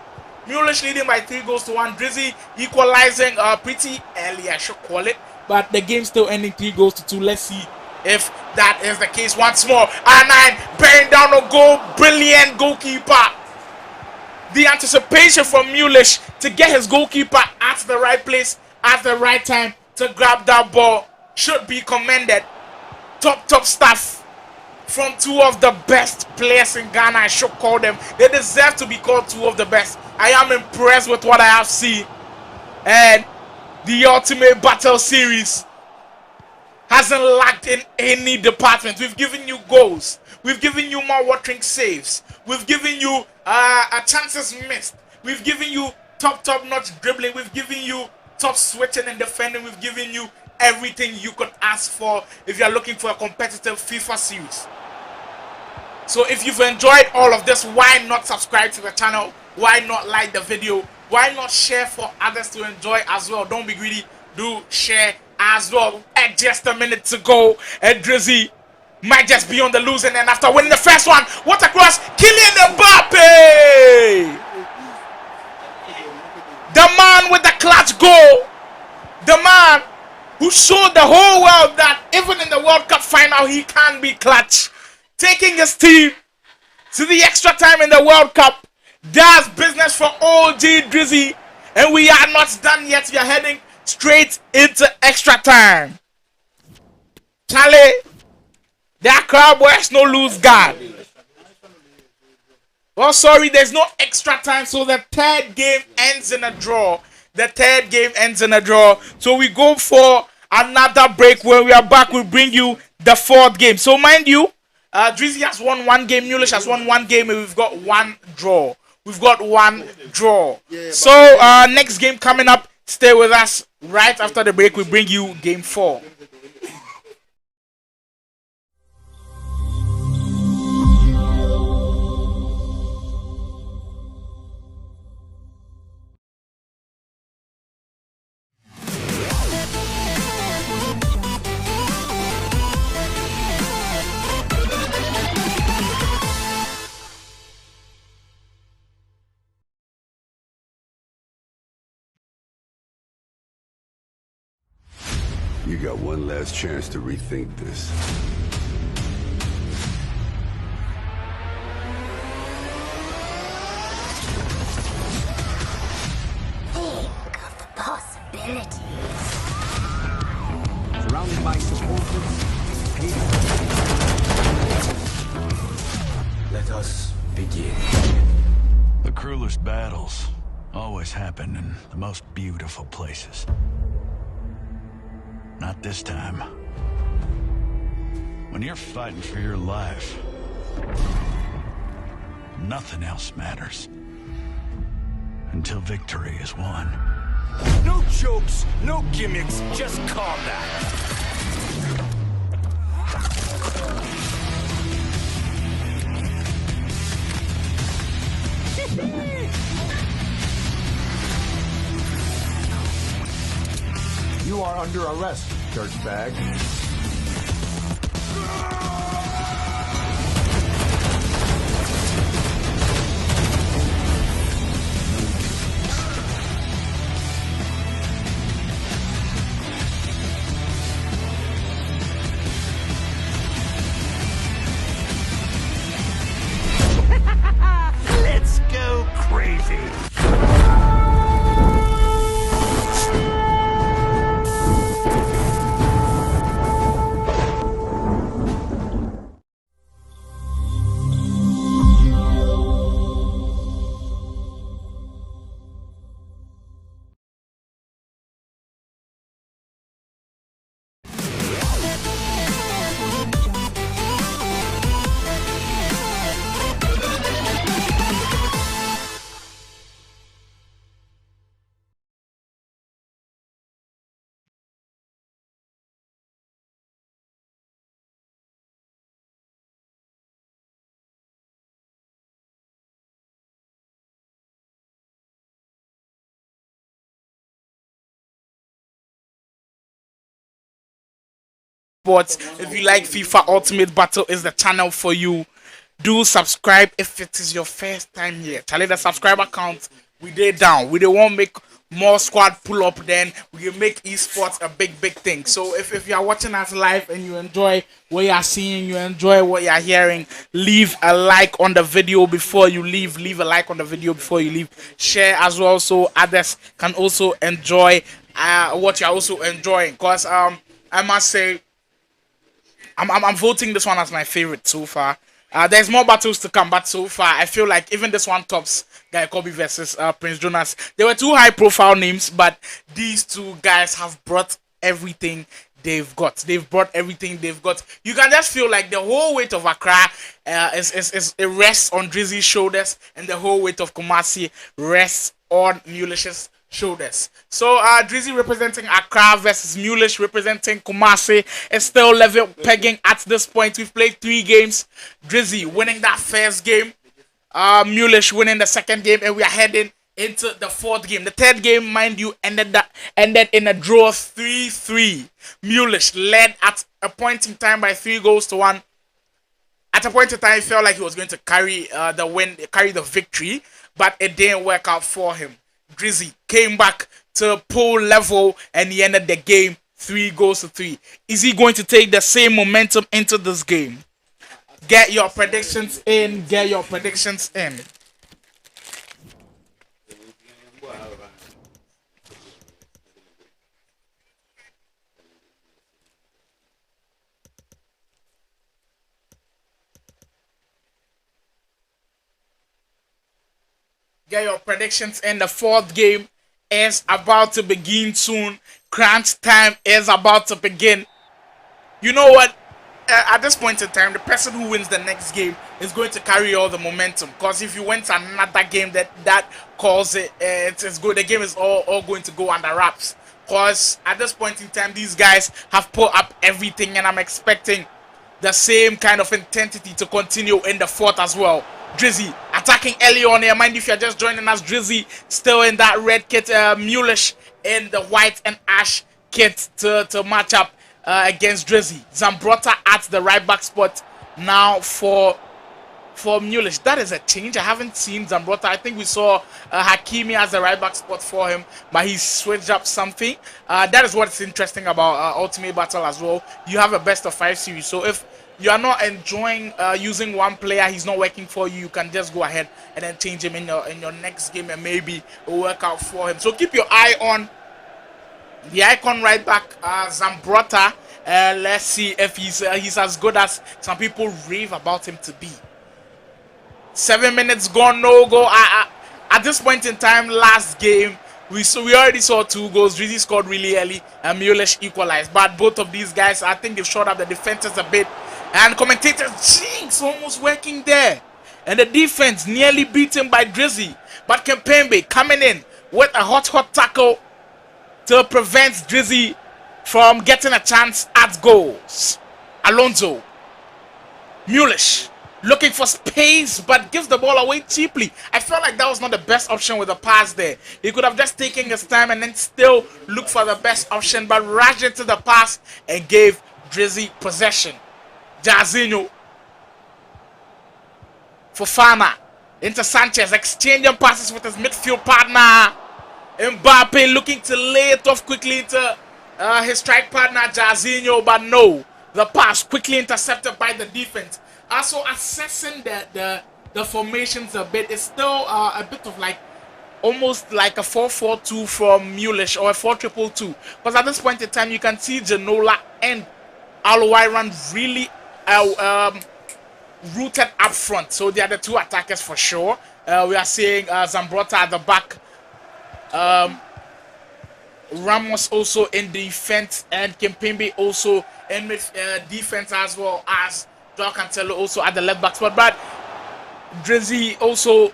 Mullish leading by 3-1. Drizzy equalizing pretty early, I should call it. But the game still ending 3-2. Let's see if that is the case once more. R9 bearing down a goal. Brilliant goalkeeper. The anticipation from Mullish to get his goalkeeper at the right place at the right time to grab that ball should be commended. Top stuff from 2 of the best players in Ghana, I should call them. They deserve to be called 2 of the best. I am impressed with what I have seen. And the Ultimate Battle Series hasn't lacked in any department. We've given you goals. We've given you more watering saves. We've given you chances missed. We've given you top-notch dribbling. We've given you top switching and defending. We've given you everything you could ask for if you're looking for a competitive FIFA series. So if you've enjoyed all of this, why not subscribe to the channel? Why not like the video? Why not share for others to enjoy as well? Don't be greedy. Do share as well. And just a minute to go. And Drizzy might just be on the losing end after winning the first one. What a cross! Kylian Mbappe! The man with the clutch goal. The man who showed the whole world that even in the World Cup final he can be clutch. Taking his team to the extra time in the World Cup. Does business for OG Drizzy. And we are not done yet. We are heading straight into extra time. Charlie, the Accra boys no lose guard. Oh, sorry, there's no extra time. So the third game ends in a draw. The third game ends in a draw. So we go for another break. When we are back, we'll bring you the fourth game. So mind you, Drizzy has won 1 game. Mullish has won 1 game. And we've got 1 draw. We've got 1 draw. So next game coming up. Stay with us. Right after the break, we bring you game 4. You got one last chance to rethink this. Think of the possibilities. Surrounded by supporters. Let us begin. The cruelest battles always happen in the most beautiful places. Not this time. When you're fighting for your life, nothing else matters. Until victory is won. No jokes, no gimmicks, just combat. You are under arrest, dirtbag. easy. Sports. If you like FIFA Ultimate Battle, is the channel for you. Do subscribe if it is your first time here. Charlie, the subscriber count we did down. We don't want to make more squad pull up. Then we can make esports a big thing. So if you are watching us live and you enjoy what you are seeing, you enjoy what you are hearing, leave a like on the video before you leave. Leave a like on the video before you leave. Share as well so others can also enjoy what you are also enjoying. Because I must say, I'm voting this one as my favorite so far. There's more battles to come, but so far I feel like even this one tops Guy Kobe versus Prince Jonas. There were two high-profile names, but these two guys have brought everything they've got. They've brought everything they've got. You can just feel like the whole weight of Accra it rests on Drizzy's shoulders, and the whole weight of Kumasi rests on Mullish's shoulders. So Drizzy representing Accra versus Mullish representing Kumasi is still level pegging at this point. We've played 3 games. Drizzy winning that first game, Mullish winning the second game, and we are heading into the 4th game. The 3rd game, mind you, ended in a draw 3-3. Mullish led at a point in time by 3-1. At a point in time, he felt like he was going to carry the victory, but it didn't work out for him. Drizzy came back to pool level and he ended the game 3-3. Is he going to take the same momentum into this game? Get your predictions in. Get your predictions in. Get your predictions in. The 4th game is about to begin soon. Crunch time is about to begin. You know what? At this point in time, the person who wins the next game is going to carry all the momentum. Because if you win another game that calls it's good. The game is all going to go under wraps. Because at this point in time, these guys have put up everything, and I'm expecting the same kind of intensity to continue in the 4th as well. Drizzy attacking early on here. Mind if you're just joining us, Drizzy still in that red kit. Mullish in the white and ash kit to match up against Drizzy. Zambrotta at the right back spot now for Mullish. That is a change. I haven't seen Zambrotta. I think we saw Hakimi as the right back spot for him, but he switched up something. That is what's interesting about Ultimate Battle as well. You have a best of 5 series. So if you are not enjoying using one player, he's not working for you, you can just go ahead and then change him in your next game, and maybe it will work out for him. So keep your eye on the icon right back, Zambrotta. Let's see if he's as good as some people rave about him to be. 7 minutes gone, no goal. At this point in time, last game, we already saw 2 goals. Drizzy scored really early and Mullish equalized. But both of these guys, I think they've shot up the defenses a bit. And commentators, jinx, almost working there. And the defense nearly beaten by Drizzy. But Kempembe coming in with a hot tackle to prevent Drizzy from getting a chance at goals. Alonso. Mullish looking for space, but gives the ball away cheaply. I felt like that was not the best option with the pass there. He could have just taken his time and then still look for the best option, but rushed into the pass and gave Drizzy possession. Jairzinho. Fofana into Sanchez, exchanging passes with his midfield partner. Mbappe looking to lay it off quickly into his strike partner Jairzinho, but no. The pass quickly intercepted by the defense. Also assessing the formations a bit. It's still a bit of like almost like a 4-4-2 from Mullish or a 4-2-2. Because at this point in time, you can see Genola and Alwairan really rooted up front. So they are the two attackers for sure. We are seeing Zambrotta at the back. Ramos also in defense, and Kimpembe also in defense, as well as Joao Cancelo also at the left back spot. But Drizzy also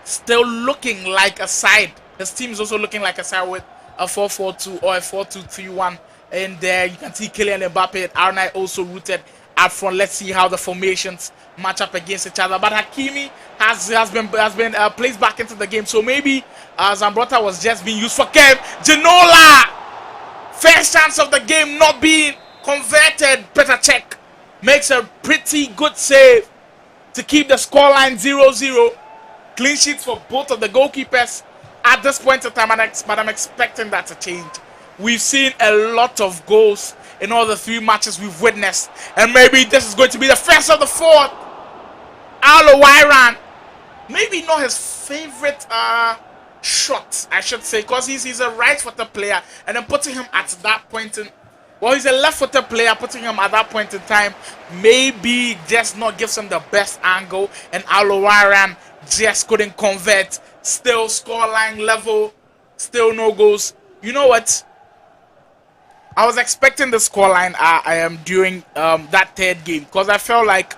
still looking like a side. His team is also looking like a side with a 4-4-2 or a 4-2-3-1. And there you can see Kylian Mbappe and R9 also rooted up front. Let's see how the formations match up against each other. But Hakimi has been placed back into the game. So maybe Zambrotta was just being used for Kev. Genola! First chance of the game not being converted. Petr Cech makes a pretty good save to keep the scoreline 0-0. Clean sheets for both of the goalkeepers at this point in time, but I'm expecting that to change. We've seen a lot of goals in all the 3 matches we've witnessed, and maybe this is going to be the first of the 4th. Alwairan, maybe not his favorite shot, I should say, because he's a right-footed player, and then putting him at that point in, well, he's a left-footed player, putting him at that point in time maybe just not gives him the best angle, and Alwairan just couldn't convert. Still scoreline level, still no goals. You know what? I was expecting the scoreline I am during that 3rd game, because I felt like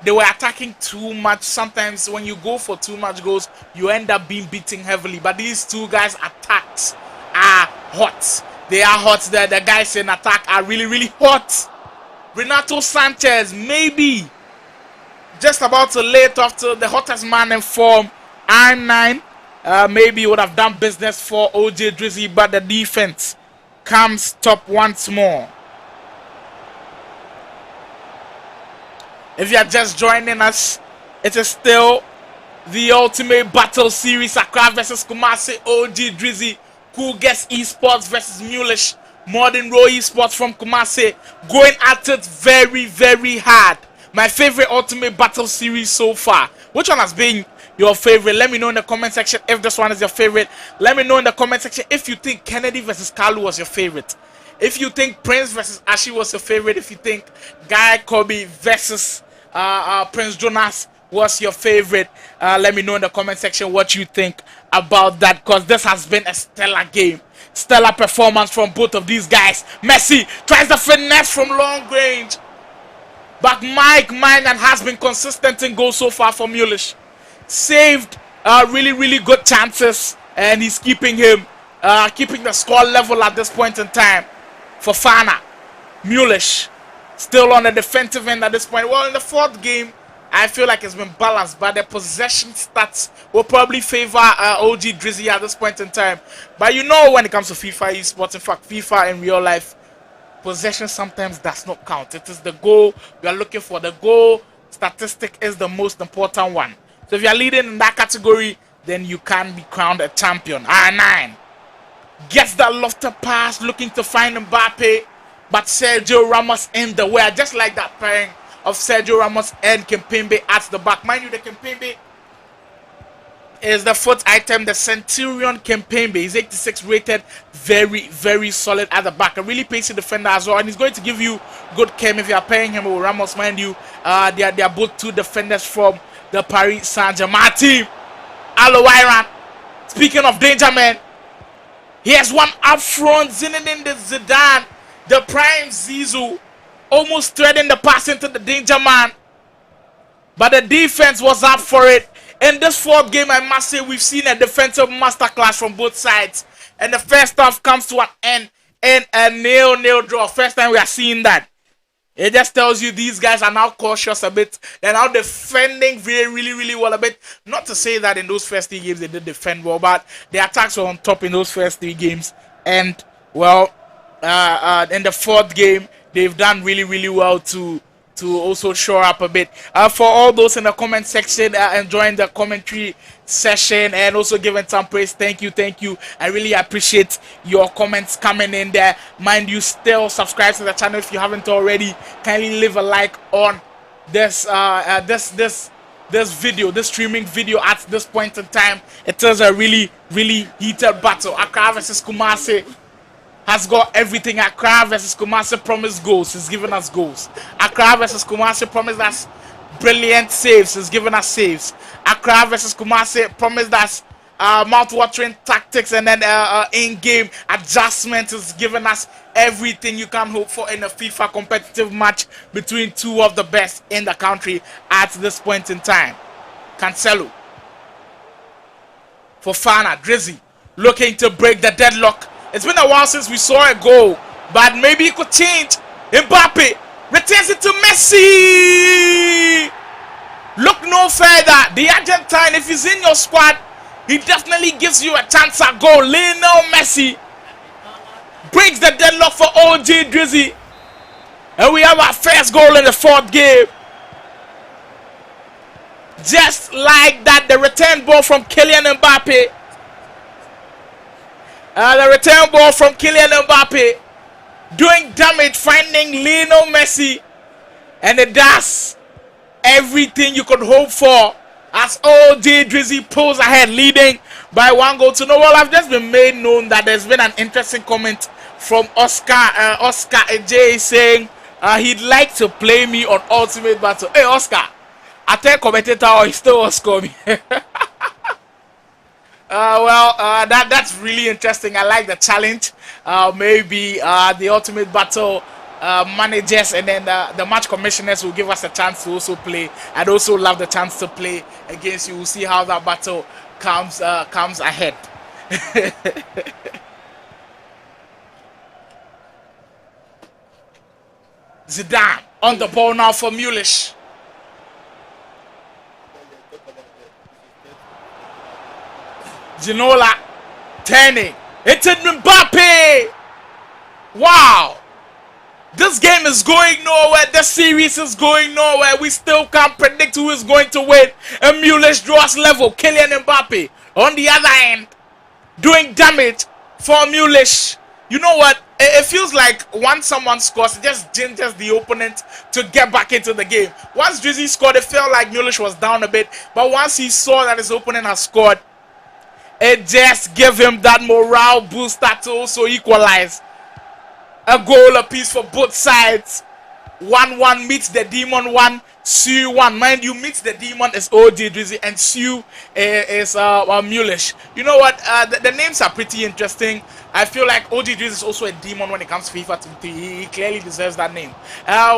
they were attacking too much. Sometimes when you go for too much goals, you end up being beaten heavily. But these two guys' attacks are hot. They are hot. The guys in attack are really, really hot. Renato Sanchez, maybe just about to lay it off to the hottest man in form, R9. Maybe would have done business for OJ Drizzy, but the defense comes top once more. If you are just joining us, it is still the ultimate battle series. Accra versus Kumasi, OG Drizzy, Cougars Esports versus Mullish, ModernRow Esports from Kumasi, going at it very, very hard. My favorite ultimate battle series so far. Which one has been your favorite? Let me know in the comment section if this one is your favorite. Let me know in the comment section if you think Kennedy versus Kalu was your favorite. If you think Prince versus Ashi was your favorite. If you think Guy Kobe versus Prince Jonas was your favorite. Let me know in the comment section what you think about that, because this has been a stellar game. Stellar performance from both of these guys. Messi tries the finesse from long range, but Mike Minan has been consistent in goals so far for Mullish. Saved really, really good chances, and he's keeping the score level at this point in time. For Fana, Mullish still on the defensive end at this point. Well, in the 4th game, I feel like it's been balanced, but the possession stats will probably favor OG Drizzy at this point in time. But you know, when it comes to FIFA esports, in fact, FIFA in real life, possession sometimes does not count. It is the goal we are looking for. The goal statistic is the most important one. So if you are leading in that category, then you can be crowned a champion. R9 gets that lofted pass, looking to find Mbappe, but Sergio Ramos in the way. Just like that pairing of Sergio Ramos and Kimpembe at the back. Mind you, the Kimpembe is the 4th item. The Centurion Kimpembe is 86 rated, very, very solid at the back. A really pacey defender as well, and he's going to give you good chem if you are pairing him with Ramos. Mind you, they are both 2 defenders from the Paris Saint-Germain team. Alwairan, speaking of danger man, he has one up front. Zinedine Zidane, the prime Zizou, almost threading the pass into the danger man, but the defense was up for it. In this 4th game, I must say we've seen a defensive masterclass from both sides, and the first half comes to an end in a 0-0 draw. First time we are seeing that. It just tells you these guys are now cautious a bit. They're now defending really, really well a bit. Not to say that in those first 3 games they did defend well, but the attacks were on top in those first 3 games. And, well, in the 4th game, they've done really, really well to also shore up a bit. For all those in the comment section enjoying the commentary session and also giving some praise, thank you. I really appreciate your comments coming in there. Mind you, still subscribe to the channel if you haven't already. Kindly leave a like on this this streaming video at this point in time. It is a really, really heated battle. Accra versus Kumasi has got everything. Accra versus Kumasi promised goals. He's given us goals. Accra versus Kumasi promised us brilliant saves. He's given us saves. Accra versus Kumasi promised us mouth-watering tactics and then in-game adjustments. Has given us everything you can hope for in a FIFA competitive match between two of the best in the country at this point in time. Cancelo, Fofana, Drizzy looking to break the deadlock. It's been a while since we saw a goal, but maybe it could change. Mbappe retains it to Messi. Look no further. The Argentine, if he's in your squad, he definitely gives you a chance at goal. Lionel Messi breaks the deadlock for OG Drizzy. And we have our first goal in the fourth game. Just like that, the return ball from Kylian Mbappe. The return ball from Kylian Mbappe. Doing damage, finding Lionel Messi. And it does everything you could hope for as OG Drizzy pulls ahead, leading by 1-0. Well, I've just been made known that there's been an interesting comment from Oscar J saying he'd like to play me on Ultimate Battle. Hey, Oscar, I tell commentator or he still was coming. That's really interesting. I like the challenge. Maybe the Ultimate Battle managers and then the match commissioners will give us a chance to also play. I'd also love the chance to play against you. We'll see how that battle comes ahead. Zidane on the ball now for Mullish. Ginola turning. It's Mbappe. Wow. This game is going nowhere. The series is going nowhere. We still can't predict who is going to win. And Mullish draws level. Kylian Mbappe on the other end doing damage for Mullish. You know what? It feels like once someone scores, it just gingers the opponent to get back into the game. Once Drizzy scored, it felt like Mullish was down a bit. But once he saw that his opponent has scored, it just gave him that morale booster to also equalize. A goal apiece for both sides. 1-1 meets the Demon 1, Sue 1. Mind you, meets the Demon is OG Drizzy and Sue is Mullish. You know what? The names are pretty interesting. I feel like OG Drizzy is also a demon when it comes to FIFA 23. He clearly deserves that name.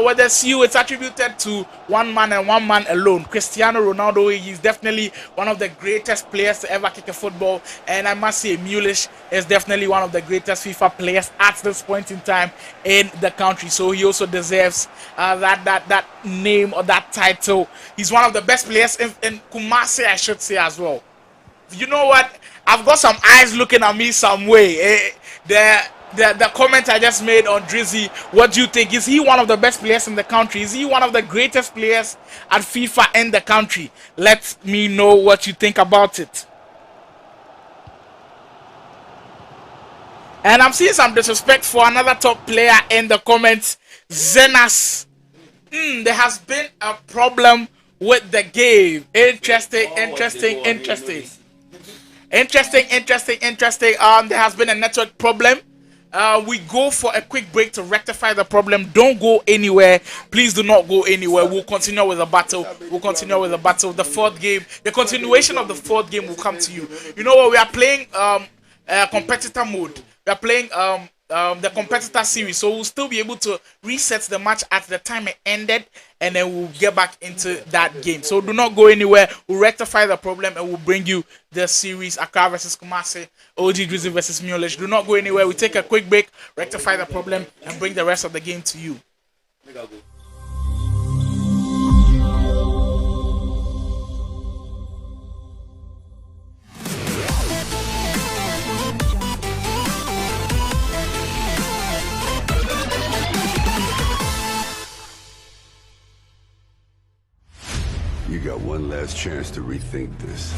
With the Sue, it's attributed to one man and one man alone. Cristiano Ronaldo. He's definitely one of the greatest players to ever kick a football. And I must say, Mullish is definitely one of the greatest FIFA players at this point in time in the country. So he also deserves that name or that title. He's one of the best players in Kumasi, I should say, as well. You know what? I've got some eyes looking at me some way. The comment I just made on Drizzy, what do you think? Is he one of the best players in the country? Is he one of the greatest players at FIFA in the country? Let me know what you think about it. And I'm seeing some disrespect for another top player in the comments. Zenas. There has been a problem with the game. Interesting. There has been a network problem. We go for a quick break to rectify the problem. Don't go anywhere. Please do not go anywhere. We'll continue with the battle. The fourth game. The continuation of the fourth game will come to you. You know what? We are playing competitor mode. We are playing the competitor series, so we'll still be able to reset the match at the time it ended, and then we'll get back into that game. So do not go anywhere. We'll rectify the problem and we'll bring you the series Accra versus Kumasi, OG Drizzy versus Mullish. Do not go anywhere. We take a quick break, rectify the problem, and bring the rest of the game to you. You got one last chance to rethink this.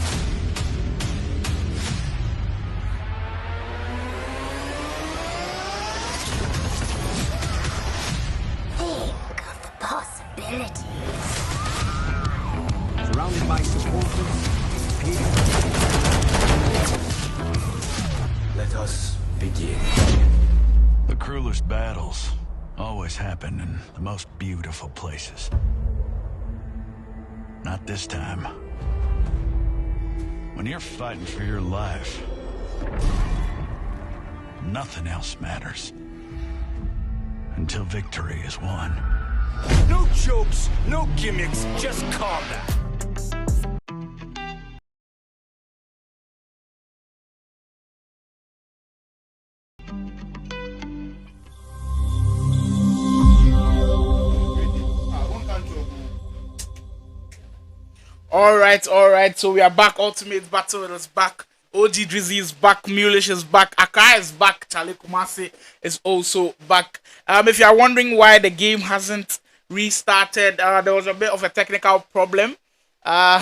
Think of the possibilities. Surrounded by supporters. Let us begin. The cruelest battles always happen in the most beautiful places. Not this time. When you're fighting for your life, nothing else matters. Until victory is won. No jokes, no gimmicks, just combat. All right. So we are back. Ultimate Battle is back. OG Drizzy is back. Mullish is back. Akai is back. Charlie Kumasi is also back. If you are wondering why the game hasn't restarted, there was a bit of a technical problem. A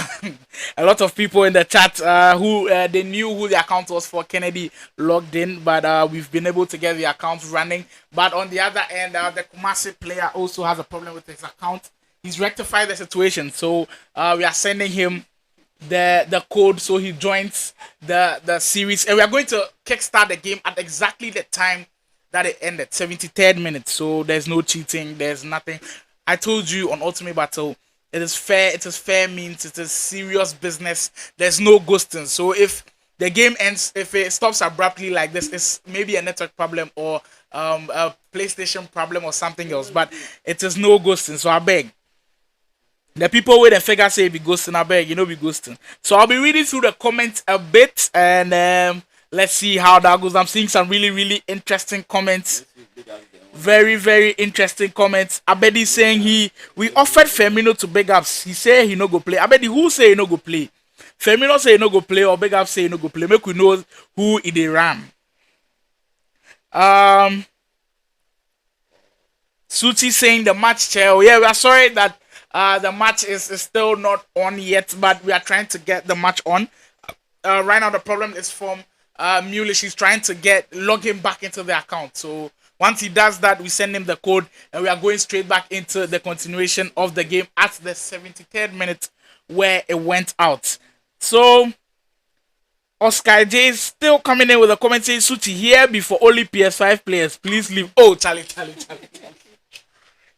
lot of people in the chat who they knew who the account was for Kennedy logged in, but we've been able to get the account running. But on the other end, the Kumasi player also has a problem with his account. He's rectified the situation, so we are sending him the code so he joins the series, and we are going to kickstart the game at exactly the time that it ended, 73rd minute. So there's no cheating, there's nothing. I told you on Ultimate Battle, it is fair. It is fair means it is serious business. There's no ghosting. So if the game ends, if it stops abruptly like this, it's maybe a network problem or a PlayStation problem or something else, but it is no ghosting. So I beg. The people with the figure say be ghosting, I beg, be ghosting. So I'll be reading through the comments a bit, and let's see how that goes. I'm seeing some really interesting comments. Very, very interesting comments. Abedi saying we offered Firmino to Big Ups. He say he no go play. Abedi, who say he no go play? Firmino say he no go play, or Big Ups say he no go play. Make we know who it is ran. Suchi saying the match chair. Oh, yeah, we are sorry that the match is still not on yet, but we are trying to get the match on. Right now the problem is from Mullish. He's trying to log him back into the account. So once he does that, we send him the code, and we are going straight back into the continuation of the game at the 73rd minute where it went out. So Oscar J is still coming in with a comment saying, Suchi, here before only PS5 players, please leave. Oh, Charlie.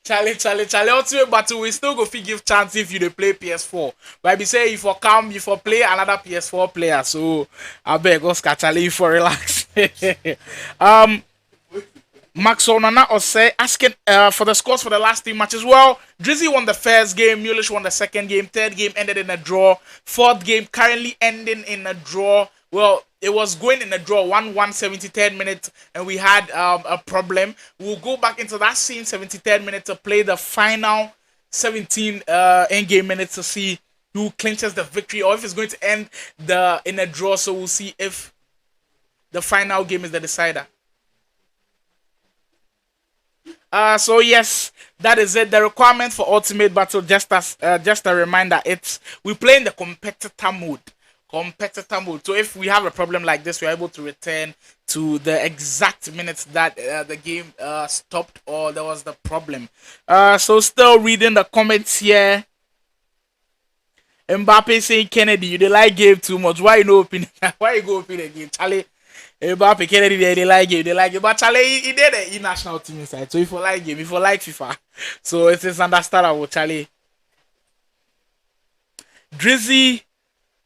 Ultimate Battle, we still go give chance if you dey play PS4. But I be say if you come, you for play another PS4 player. So I beg Oscar Charlie for relax. Max Onana Osei asking for the scores for the last 3 matches. Well, Drizzy won the first game, Mullish won the second game, third game ended in a draw, fourth game currently ending in a draw. Well, it was going in a draw, 1-1, 73rd minute, and we had a problem. We'll go back into that same 73rd minute to play the final 17 in-game minutes to see who clinches the victory, or if it's going to end in a draw. So we'll see if the final game is the decider. So yes, that is it. The requirement for Ultimate Battle, just a reminder, we play in the competitor mode. So if we have a problem like this, we're able to return to the exact minutes that the game stopped or there was the problem. So still reading the comments here. Mbappe saying, Kennedy, you like game too much. Why you no open? Why you go open again, Charlie? Mbappe, Kennedy, they like game. But Charlie, he did the national team inside. So if you like game, if you like FIFA, so it is understandable, Charlie. Drizzy.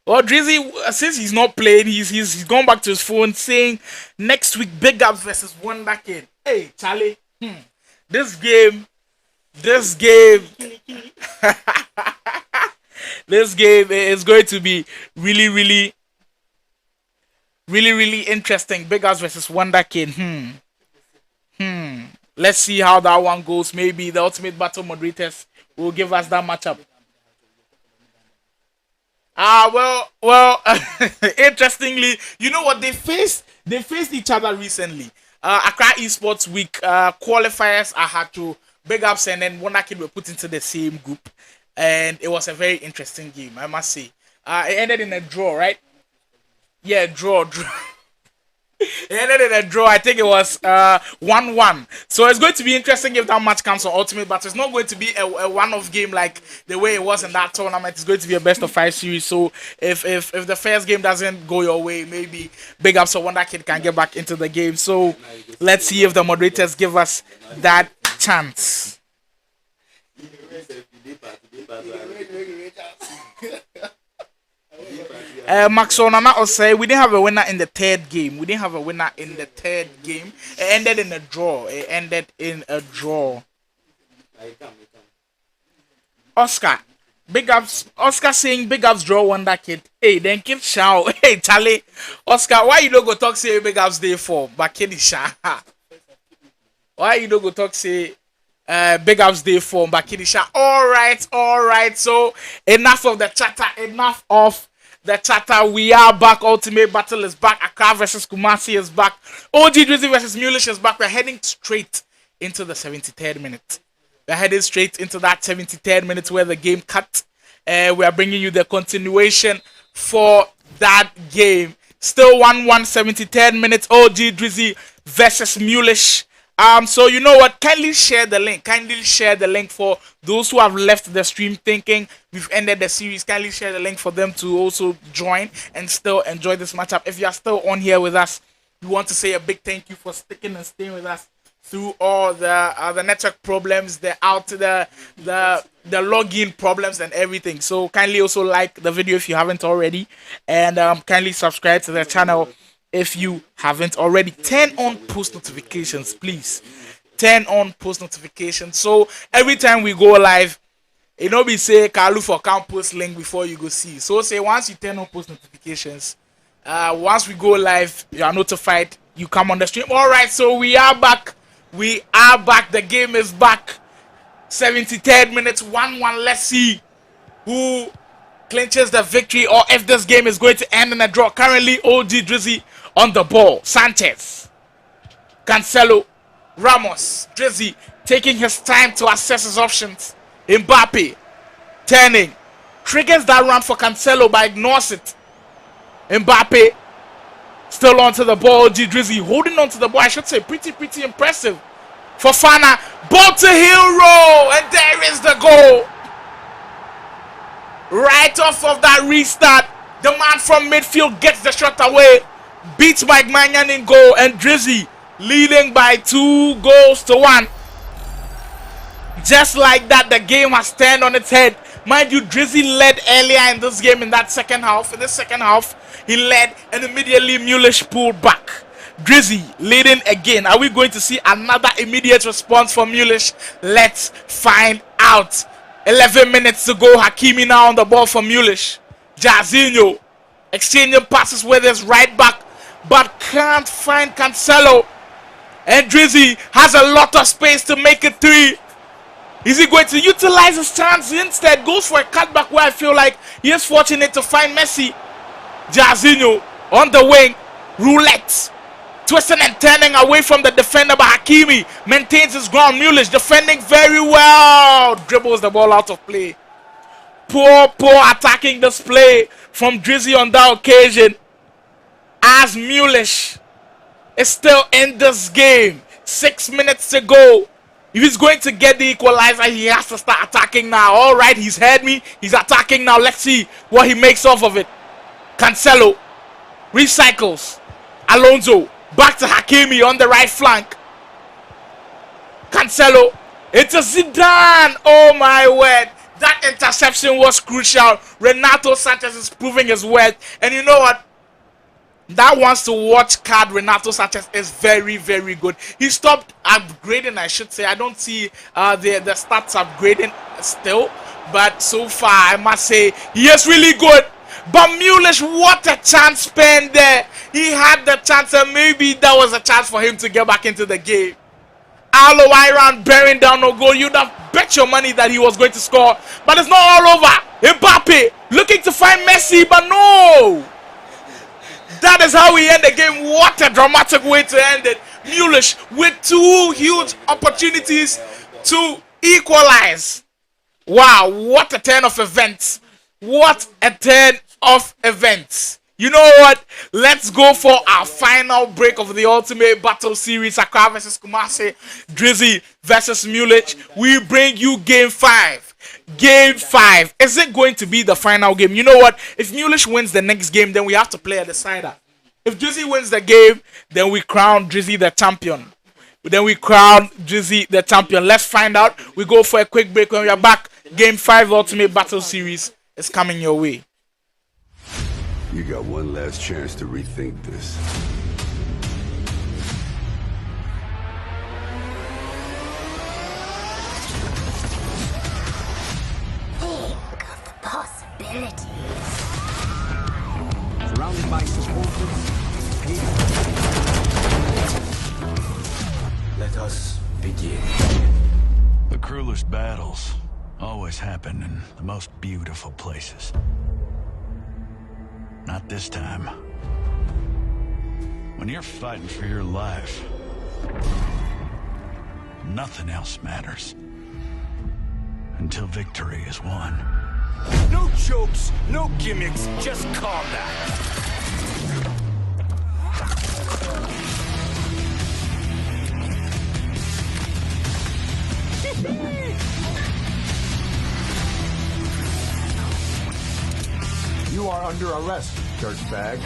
Well, Drizzy, since he's not playing, he's gone back to his phone saying next week Big Ups versus Wonder Kid. Hey, Charlie, this game, this game is going to be really interesting. Big Ups versus Wonder Kid. Let's see how that one goes. Maybe the Ultimate Battle moderators will give us that matchup. Well, interestingly, you know what, they faced each other recently. Accra Esports Week qualifiers I had to Big Ups and then Wonder Kid were put into the same group, and it was a very interesting game, I must say. It ended in a draw, right? Yeah, draw. It ended in a draw. I think it was 1-1. So it's going to be interesting if that match comes on Ultimate, but it's not going to be a one-off game like the way it was in that tournament. It's going to be a best-of-5 series. So if the first game doesn't go your way, maybe big ups so Wonder Kid can get back into the game. So let's see if the moderators give us that chance. Max Onana say we didn't have a winner in the third game. It ended in a draw. Oscar, big ups. Oscar saying big ups draw Wonder Kid. Hey, then Kid shout. Hey, Charlie. Oscar, why you don't go talk say big ups day for? But Kid is shout. Why you don't go talk say big ups day for? But Kid is shout. All right. So enough of the chatter. We are back. Ultimate Battle is back. Accra versus Kumasi is back. OG Drizzy versus Mullish is back. We're heading straight into the 73rd minute. We're heading straight into that 73rd minute where the game cut. We are bringing you the continuation for that game. Still 1-1, 73rd minute. OG Drizzy versus Mullish. So you know what? Kindly share the link for those who have left the stream thinking we've ended the series. Kindly share the link for them to also join and still enjoy this matchup. If you are still on here with us, we want to say a big thank you for sticking and staying with us through all the network problems, the login problems and everything. So kindly also like the video if you haven't already, and kindly subscribe to the channel if you haven't already. Turn on post notifications, please. Turn on post notifications. So every time we go live, it no be say Kalu for account post link before you go see. So say once you turn on post notifications, once we go live, you are notified. You come on the stream. All right. So we are back. The game is back. 73rd minute, 1-1. Let's see who clinches the victory or if this game is going to end in a draw. Currently, OG Drizzy on the ball. Sanchez, Cancelo, Ramos, Drizzy taking his time to assess his options. Mbappe turning, triggers that run for Cancelo but ignores it. Mbappe still onto the ball. OG Drizzy holding on to the ball. I should say pretty impressive. Fofana, ball to Hero, and there is the goal. Right off of that restart, the man from midfield gets the shot away, beats Mike Mangan in goal, and Drizzy leading by 2-1. Just like that, the game has turned on its head. Mind you, Drizzy led earlier in this game in that second half. In the second half, he led and immediately Mullish pulled back. Drizzy leading again. Are we going to see another immediate response from Mullish? Let's find out. 11 minutes to go. Hakimi now on the ball for Mullish. Jairzinho exchanging passes with his right back, but can't find Cancelo. And Drizzy has a lot of space to make it 3. Is he going to utilize his chance? Instead, goes for a cutback where I feel like he is fortunate to find Messi. Jairzinho on the wing. Roulette. Twisting and turning away from the defender, but Hakimi maintains his ground. Mullish defending very well. Dribbles the ball out of play. Poor attacking display from Drizzy on that occasion, as Mullish is still in this game. 6 minutes to go. If he's going to get the equalizer, he has to start attacking now. All right, he's heard me. He's attacking now. Let's see what he makes off of it. Cancelo recycles. Alonso back to Hakimi on the right flank. Cancelo. It's a Zidane. Oh my word. That interception was crucial. Renato Sanchez is proving his worth. And you know what? That wants to watch card Renato Sanchez is very good. He stopped upgrading, I should say. I don't see the stats upgrading still. But so far, I must say, he is really good. But Mullish, what a chance spent there. He had the chance, and maybe that was a chance for him to get back into the game. Alo Iran bearing down no goal. You'd have bet your money that he was going to score. But it's not all over. Mbappe looking to find Messi, but no. That is how we end the game. What a dramatic way to end it. Mullish with 2 huge opportunities to equalize. Wow, what a turn of events. What a turn of events. You know what? Let's go for our final break of the Ultimate Battle Series. Accra versus Kumasi, Drizzy versus Mullish. We bring you Game 5. Game 5. Is it going to be the final game? You know what? If Mullish wins the next game, then we have to play a decider. If Drizzy wins the game, then we crown Drizzy the champion. Then we crown Drizzy the champion. Let's find out. We go for a quick break. When we are back, Game 5 Ultimate Battle Series is coming your way. You got one last chance to rethink this. Think of the possibilities. Surrounded by supporters. Let us begin. The cruelest battles always happen in the most beautiful places. Not this time. When you're fighting for your life, nothing else matters. Until victory is won. No jokes, no gimmicks, just combat. You are under arrest, dirtbag.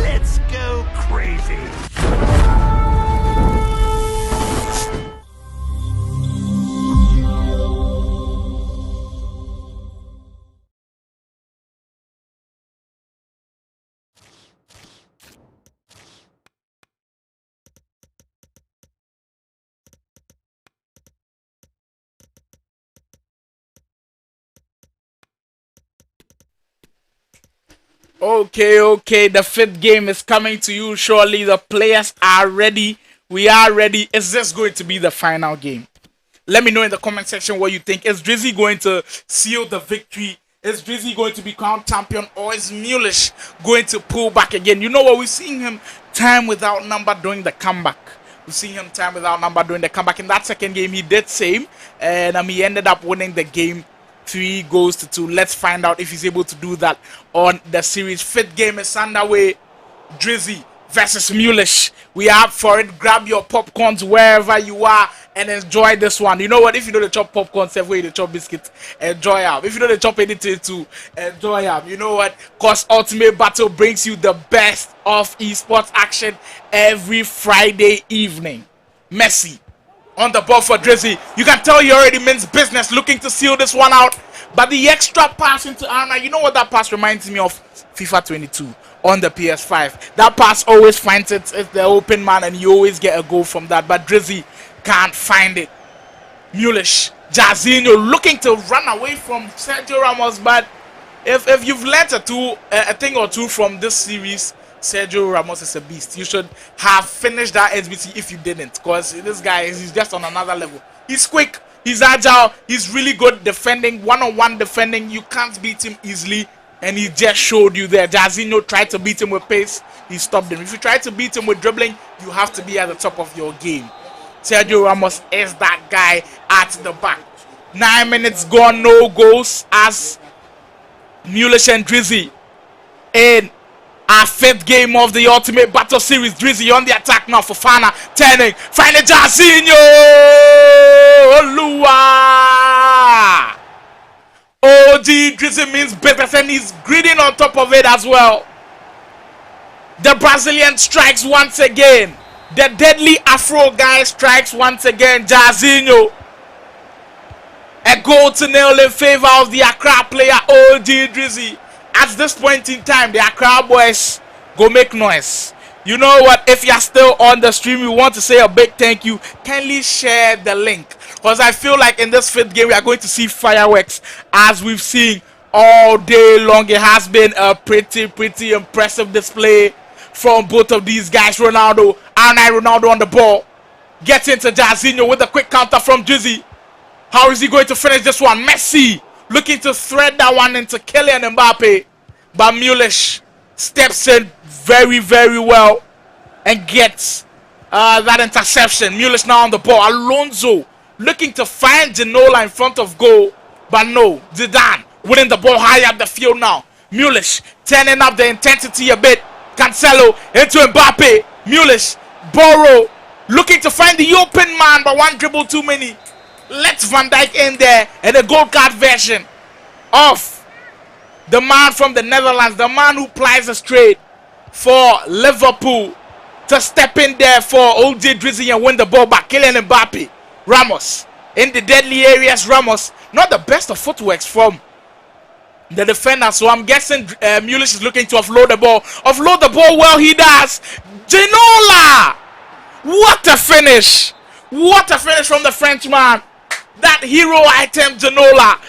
Let's go crazy. Okay, the 5th game is coming to you shortly. The players are ready. We are ready. Is this going to be the final game? Let me know in the comment section what you think. Is Drizzy going to seal the victory? Is Drizzy going to be crowned champion, or is Mullish going to pull back again? You know what? We're seeing him time without number during the comeback. We're seeing him time without number during the comeback. In that second game, he did same, and he ended up winning the game 3-2. Let's find out if he's able to do that on the series. 5th game is underway. Drizzy versus Mullish. We are up for it. Grab your popcorns wherever you are and enjoy this one. You know what? If you know the chop popcorn, save way the chop biscuits, enjoy them. If you know the chop anything too, enjoy them. You know what? Cause Ultimate Battle brings you the best of esports action every Friday evening. Messi on the ball for Drizzy. You can tell he already means business, looking to seal this one out. But the extra pass into Arna, you know what that pass reminds me of? FIFA 22 on the PS5. That pass always finds it's the open man, and you always get a goal from that. But Drizzy can't find it. Mullish, Jairzinho looking to run away from Sergio Ramos. But if you've learnt a thing or two from this series, Sergio Ramos is a beast. You should have finished that SBC if you didn't, because this guy is just on another level. He's quick, he's agile, he's really good defending, one-on-one defending. You can't beat him easily, and he just showed you there. Jairzinho tried to beat him with pace, he stopped him. If you try to beat him with dribbling, you have to be at the top of your game. Sergio Ramos is that guy at the back. 9 minutes gone, no goals as Mullish and Drizzy in our 5th game of the Ultimate Battle Series. Drizzy on the attack now for Fana. Turning. Finding Jairzinho. Olua. OG Drizzy means business, and he's gritting on top of it as well. The Brazilian strikes once again. The deadly Afro guy strikes once again. Jairzinho. A goal to nil in favor of the Accra player OG Drizzy. At this point in time, the Accra boys go make noise. You know what? If you're still on the stream, we want to say a big thank you. Kindly share the link, because I feel like in this 5th game we are going to see fireworks as we've seen all day long. It has been a pretty impressive display from both of these guys. Ronaldo on the ball, gets into Jairzinho with a quick counter from Drizzy. How is he going to finish this one? Messi looking to thread that one into Kylian Mbappe. But Mullish steps in very, very well and gets that interception. Mullish now on the ball. Alonso looking to find Ginola in front of goal. But no, Zidane winning the ball high up the field now. Mullish turning up the intensity a bit. Cancelo into Mbappe. Mullish, Borrow looking to find the open man, but one dribble too many. Let's Van Dijk in there, and a gold card version of the man from the Netherlands, the man who plies a trade for Liverpool, to step in there for OJ Drizzy and win the ball back. Kylian Mbappe, Ramos in the deadly areas. Ramos, not the best of footworks from the defender, so I'm guessing Mullish is looking to offload the ball. Offload the ball, well, he does. Ginola! What a finish! What a finish from the Frenchman. That hero item, Ginola,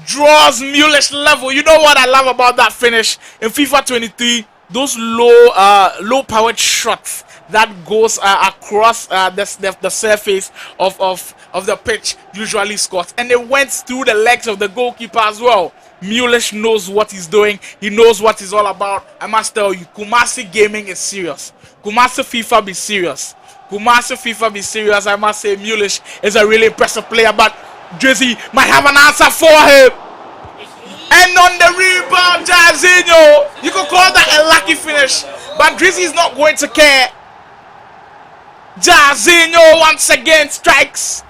draws Mullish level. You know what I love about that finish? In FIFA 23, those low powered shots that goes across the surface of the pitch usually scores. And it went through the legs of the goalkeeper as well. Mullish knows what he's doing. He knows what he's all about. I must tell you, Kumasi Gaming is serious. Kumasi FIFA be serious. Kumasi FIFA be serious. I must say Mullish is a really impressive player, but Drizzy might have an answer for him. And on the rebound, Jairzinho. You could call that a lucky finish, but Drizzy is not going to care. Jairzinho once again strikes.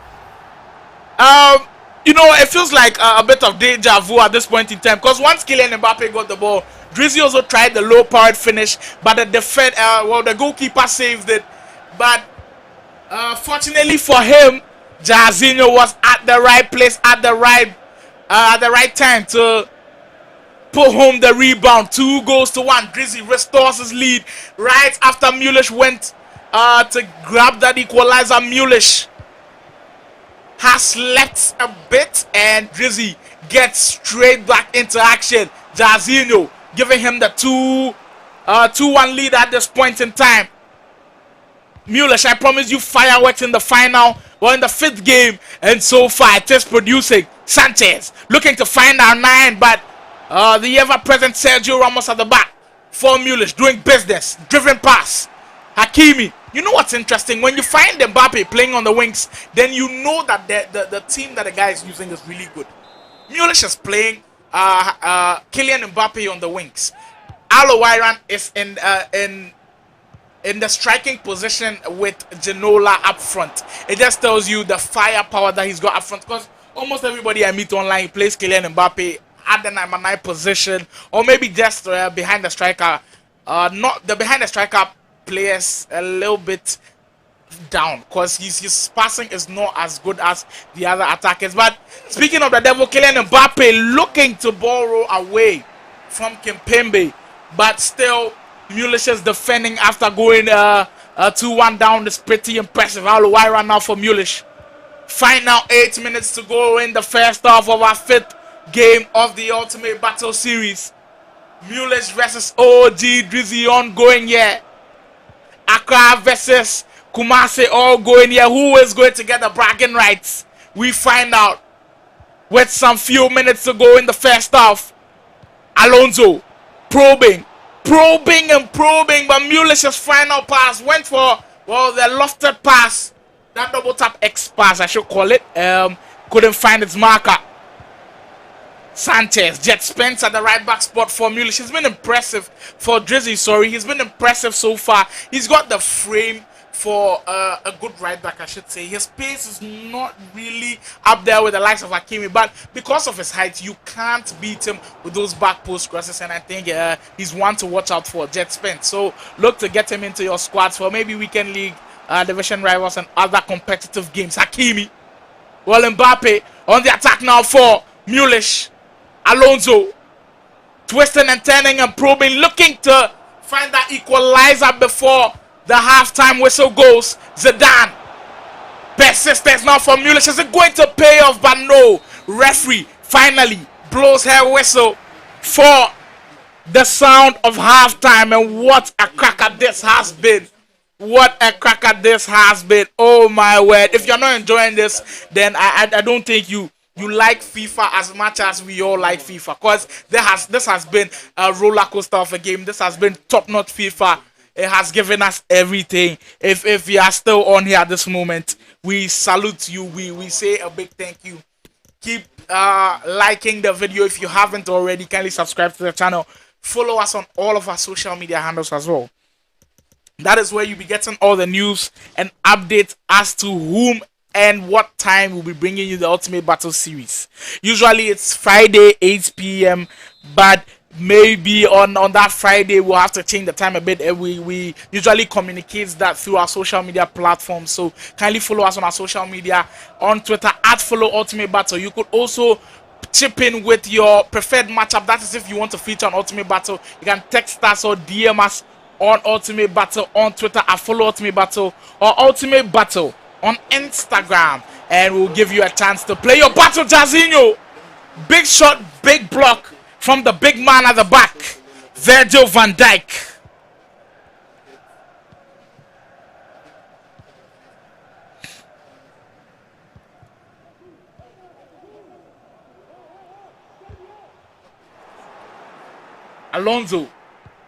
You know, it feels like a bit of deja vu at this point in time, because once Kylian Mbappe got the ball, Drizzy also tried the low-powered finish, but the goalkeeper saved it. But fortunately for him, Jairzinho was at the right place at the right time to put home the rebound. 2-1. Drizzy restores his lead right after Mullish went to grab that equalizer. Mullish has slept a bit, and Drizzy gets straight back into action. Jairzinho giving him the 2-1 lead at this point in time. Mullish, I promise you fireworks in the final or in the 5th game, and so far it is producing. Sanchez looking to find our 9, but the ever-present Sergio Ramos at the back for Mullish, doing business, driven pass. Hakimi. You know what's interesting? When you find Mbappe playing on the wings, then you know that the team that the guy is using is really good. Mullish is playing Kylian Mbappe on the wings. Alowairan is in the striking position with Ginola up front. It just tells you the firepower that he's got up front, because almost everybody I meet online plays Kylian Mbappe at the number 9 position, or maybe just behind the striker. Not the behind the striker players a little bit down, because his passing is not as good as the other attackers. But speaking of the devil, Kylian Mbappe looking to borrow away from Kimpembe, but still Mullish is defending after going 2-1 down. Is pretty impressive. Alowairan now for Mullish. Final 8 minutes to go in the first half of our 5th game of the Ultimate Battle Series. Mullish versus OG Drizzy ongoing here. Accra versus Kumasi all going here. Who is going to get the bragging rights? We find out with some few minutes to go in the first half. Alonso probing, but Mullish's final pass went for, well, the lofted pass. That double tap X pass, I should call it. Couldn't find its marker. Sanchez, Jet Spence at the right back spot for Mullish. He's been impressive for Drizzy, sorry. He's been impressive so far. He's got the frame for a good right back, I should say. His pace is not really up there with the likes of Hakimi, but because of his height, you can't beat him with those back post crosses, and I think he's one to watch out for, Jet Spence. So look to get him into your squads for maybe weekend league, division rivals, and other competitive games. Hakimi, well, Mbappe on the attack now for Mullish. Alonso twisting and turning and probing, looking to find that equalizer before the halftime whistle goes. Zidane, persistence now for Mullish. Is it going to pay off? But no. Referee finally blows her whistle for the sound of halftime, and what a cracker this has been. What a cracker this has been. Oh my word. If you're not enjoying this, then I don't think you like FIFA as much as we all like FIFA. Because this has been a roller coaster of a game. This has been top-notch FIFA. It has given us everything. If you are still on here at this moment, we salute you. We say a big thank you. Keep liking the video. If you haven't already, kindly subscribe to the channel. Follow us on all of our social media handles as well. That is where you'll be getting all the news and updates as to whom and what time we'll be bringing you the Ultimate Battle series. Usually it's Friday 8 p.m. but maybe on that Friday we'll have to change the time a bit. We usually communicate that through our social media platforms, so kindly follow us on our social media. On Twitter @follow Ultimate Battle. You could also chip in with your preferred matchup. That is if you want to feature on Ultimate Battle. You can text us or DM us on Ultimate Battle on Twitter @follow Ultimate Battle or Ultimate Battle on Instagram, and we'll give you a chance to play your battle. Jazinho, big shot, big block from the big man at the back, Virgil van Dijk. Alonso,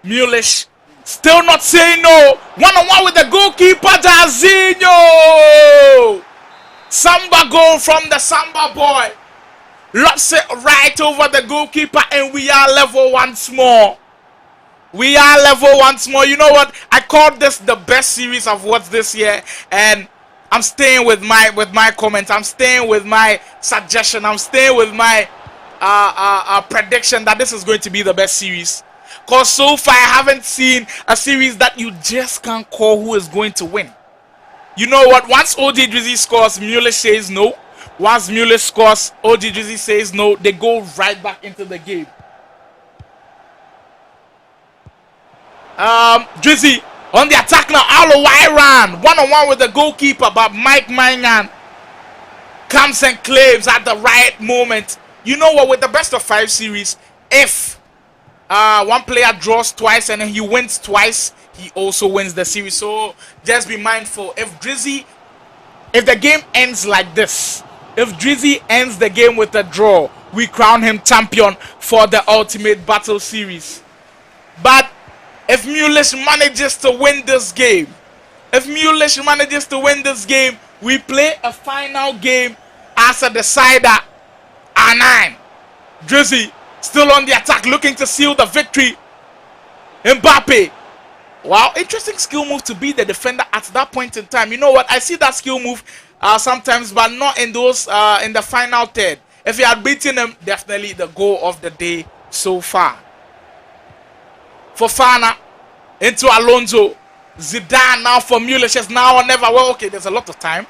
Mullish, still not saying no. One-on-one with the goalkeeper, Jazinho. Samba goal from the Samba boy. Lots it right over the goalkeeper, and we are level once more. We are level once more. You know what? I called this the best series I've watched this year, and I'm staying with my comments. I'm staying with my suggestion. I'm staying with my prediction that this is going to be the best series. Because so far I haven't seen a series that you just can't call who is going to win. You know what? Once OG Drizzy scores, Mullish says no. Once Mullish scores, OG Drizzy says no. They go right back into the game. Drizzy on the attack now. Aloy one-on-one with the goalkeeper, but Mike Mangan comes and claims at the right moment. You know what? With the best of 5 series, if one player draws twice and then he wins twice, he also wins the series. So just be mindful. If the game ends like this, if Drizzy ends the game with a draw, we crown him champion for the Ultimate Battle series. But if Mullish manages to win this game, we play a final game as a decider. R9. Drizzy still on the attack, looking to seal the victory. Mbappe. Wow, interesting skill move to be the defender at that point in time. You know what? I see that skill move sometimes, but not in those in the final third. If he had beaten him, definitely the goal of the day so far. Fofana into Alonso. Zidane now for Mullish. It's now or never. Well, okay, there's a lot of time.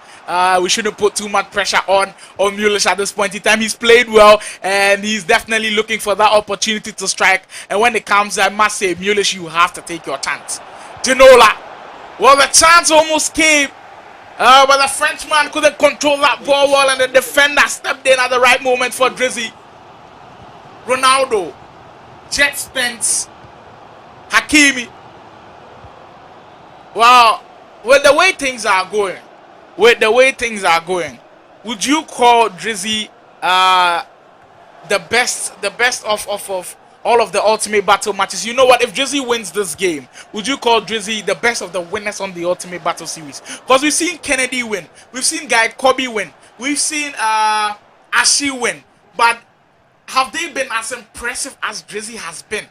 We shouldn't put too much pressure on Mullish at this point in time. He's played well, and he's definitely looking for that opportunity to strike. And when it comes, I must say, Mullish, you have to take your chance. Ginola. Well, the chance almost came, but the Frenchman couldn't control that ball well, and the defender stepped in at the right moment for Drizzy. Ronaldo. Jet Spence. Hakimi. Well, with the way things are going, would you call Drizzy the best of all of the Ultimate Battle matches? You know what? If Drizzy wins this game, would you call Drizzy the best of the winners on the Ultimate Battle series? Because we've seen Kennedy win, we've seen Guy Kobe win, we've seen Ashi win, but have they been as impressive as Drizzy has been?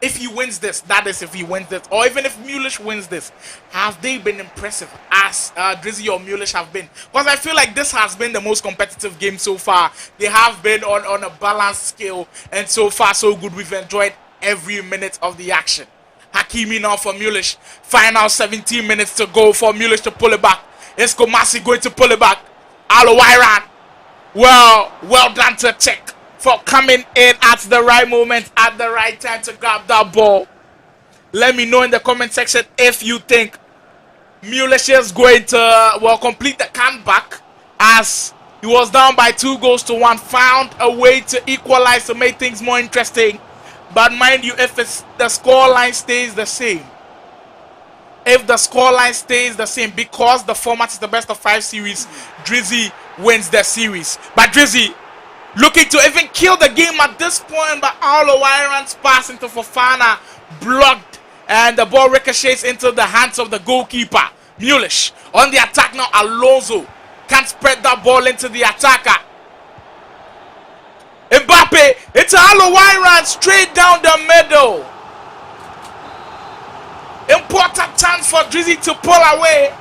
If he wins this, that is if he wins this, or even if Mullish wins this, have they been impressive as Drizzy or Mullish have been? Because I feel like this has been the most competitive game so far. They have been on a balanced scale, and so far so good. We've enjoyed every minute of the action. Hakimi now for Mullish. Final 17 minutes to go for Mullish to pull it back. Is Komasi going to pull it back? Aloy well done to check for coming in at the right moment, at the right time to grab that ball. Let me know in the comment section if you think Mullish is going to complete the comeback, as he was down by 2-1, found a way to equalize to make things more interesting. But mind you, if the score line stays the same, If the scoreline stays the same, because the format is the best of 5 series, Drizzy wins the series. But Drizzy looking to even kill the game at this point, but Alowairan's pass into Fofana blocked, and the ball ricochets into the hands of the goalkeeper. Mullish on the attack now. Alonso can't spread that ball into the attacker. Mbappe, it's Alowairan straight down the middle. Important chance for Drizzy to pull away,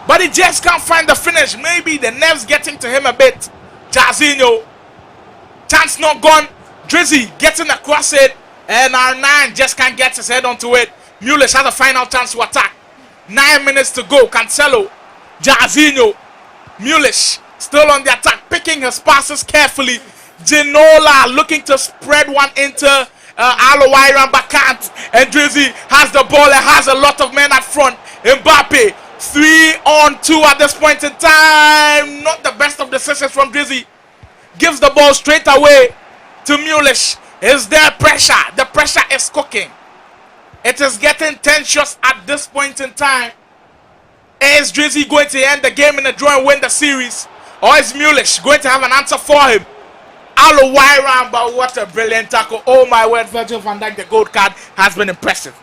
but he just can't find the finish. Maybe the nerves getting to him a bit. Jairzinho, chance not gone. Drizzy getting across it, and R9 just can't get his head onto it. Mullish has a final chance to attack. 9 minutes to go. Cancelo, Jairzinho, Mullish still on the attack, picking his passes carefully. Ginola looking to spread one into Alowairan, but can't. And Drizzy has the ball and has a lot of men up front. Mbappe, 3-on-2 at this point in time. Not the best of decisions from Drizzy. Gives the ball straight away to Mullish. Is there pressure? The pressure is cooking. It is getting tensious at this point in time. Is Drizzy going to end the game in a draw and win the series? Or is Mullish going to have an answer for him? Alowairan, but what a brilliant tackle. Oh my word, Virgil van Dijk, the gold card has been impressive.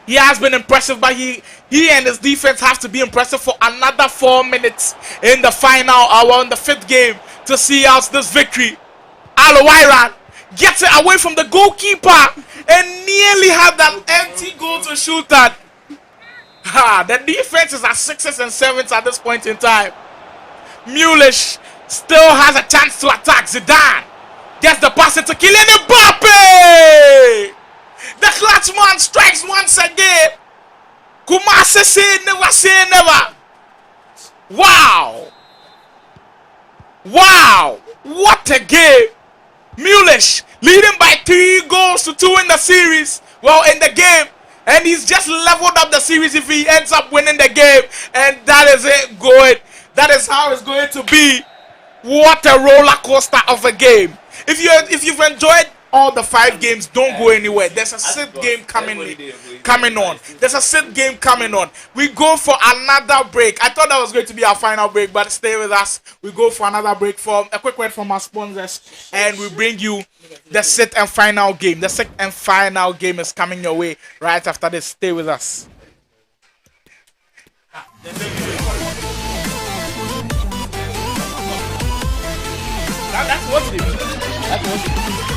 He has been impressive, but he and his defense have to be impressive for another 4 minutes in the final hour, in the 5th game, to see out this victory. Alowairan gets it away from the goalkeeper and nearly had that empty goal to shoot at. The defense is at 6s and 7s at this point in time. Mullish still has a chance to attack. Zidane gets the pass into Kylian Mbappe. The clutch man strikes once again. Kumasi say never say never. Wow. Wow. What a game. Mullish leading by 3-2 in the series. Well, in the game. And he's just leveled up the series if he ends up winning the game. And that is it going. That is how it's going to be. What a roller coaster of a game. If you've enjoyed all the 5 games, don't go anywhere. There's a 6th game coming on. There's a 6th game coming on. We go for another break. I thought that was going to be our final break, but stay with us. We go for another break. For a quick word from our sponsors, and we bring you the 6th and final game. The 6th and final game is coming your way right after this. Stay with us. That's what it is. That's what it is.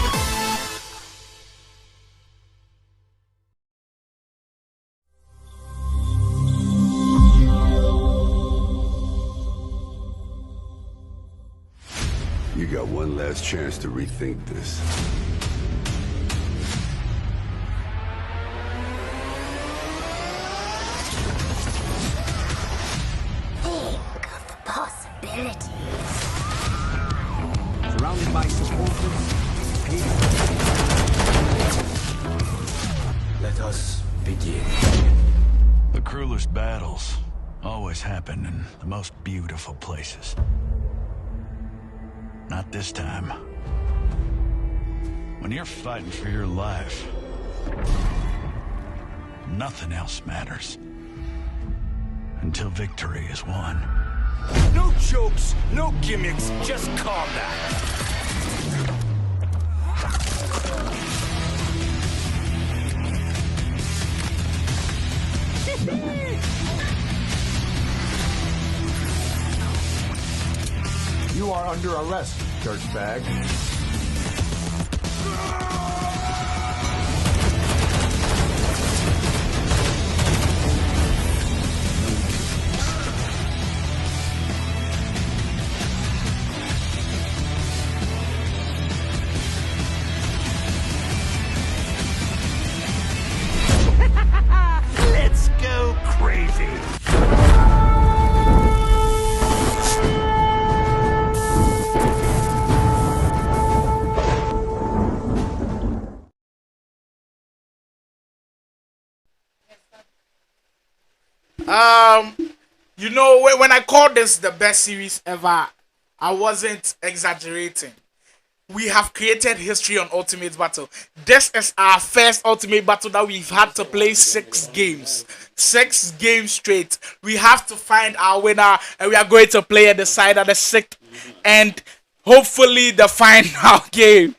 You got one last chance to rethink this. Think of the possibilities. Surrounded by supporters. Let us begin. The cruelest battles always happen in the most beautiful places. Not this time. When you're fighting for your life, nothing else matters. Until victory is won. No jokes, no gimmicks, just combat. You are under arrest, dirtbag. Let's go crazy. You know, when I called this the best series ever, I wasn't exaggerating. we have created history on Ultimate Battle. This is our first Ultimate Battle that we've had to play 6 games. 6 games straight. We have to find our winner, and we are going to play at the side of the 6th. And hopefully the final game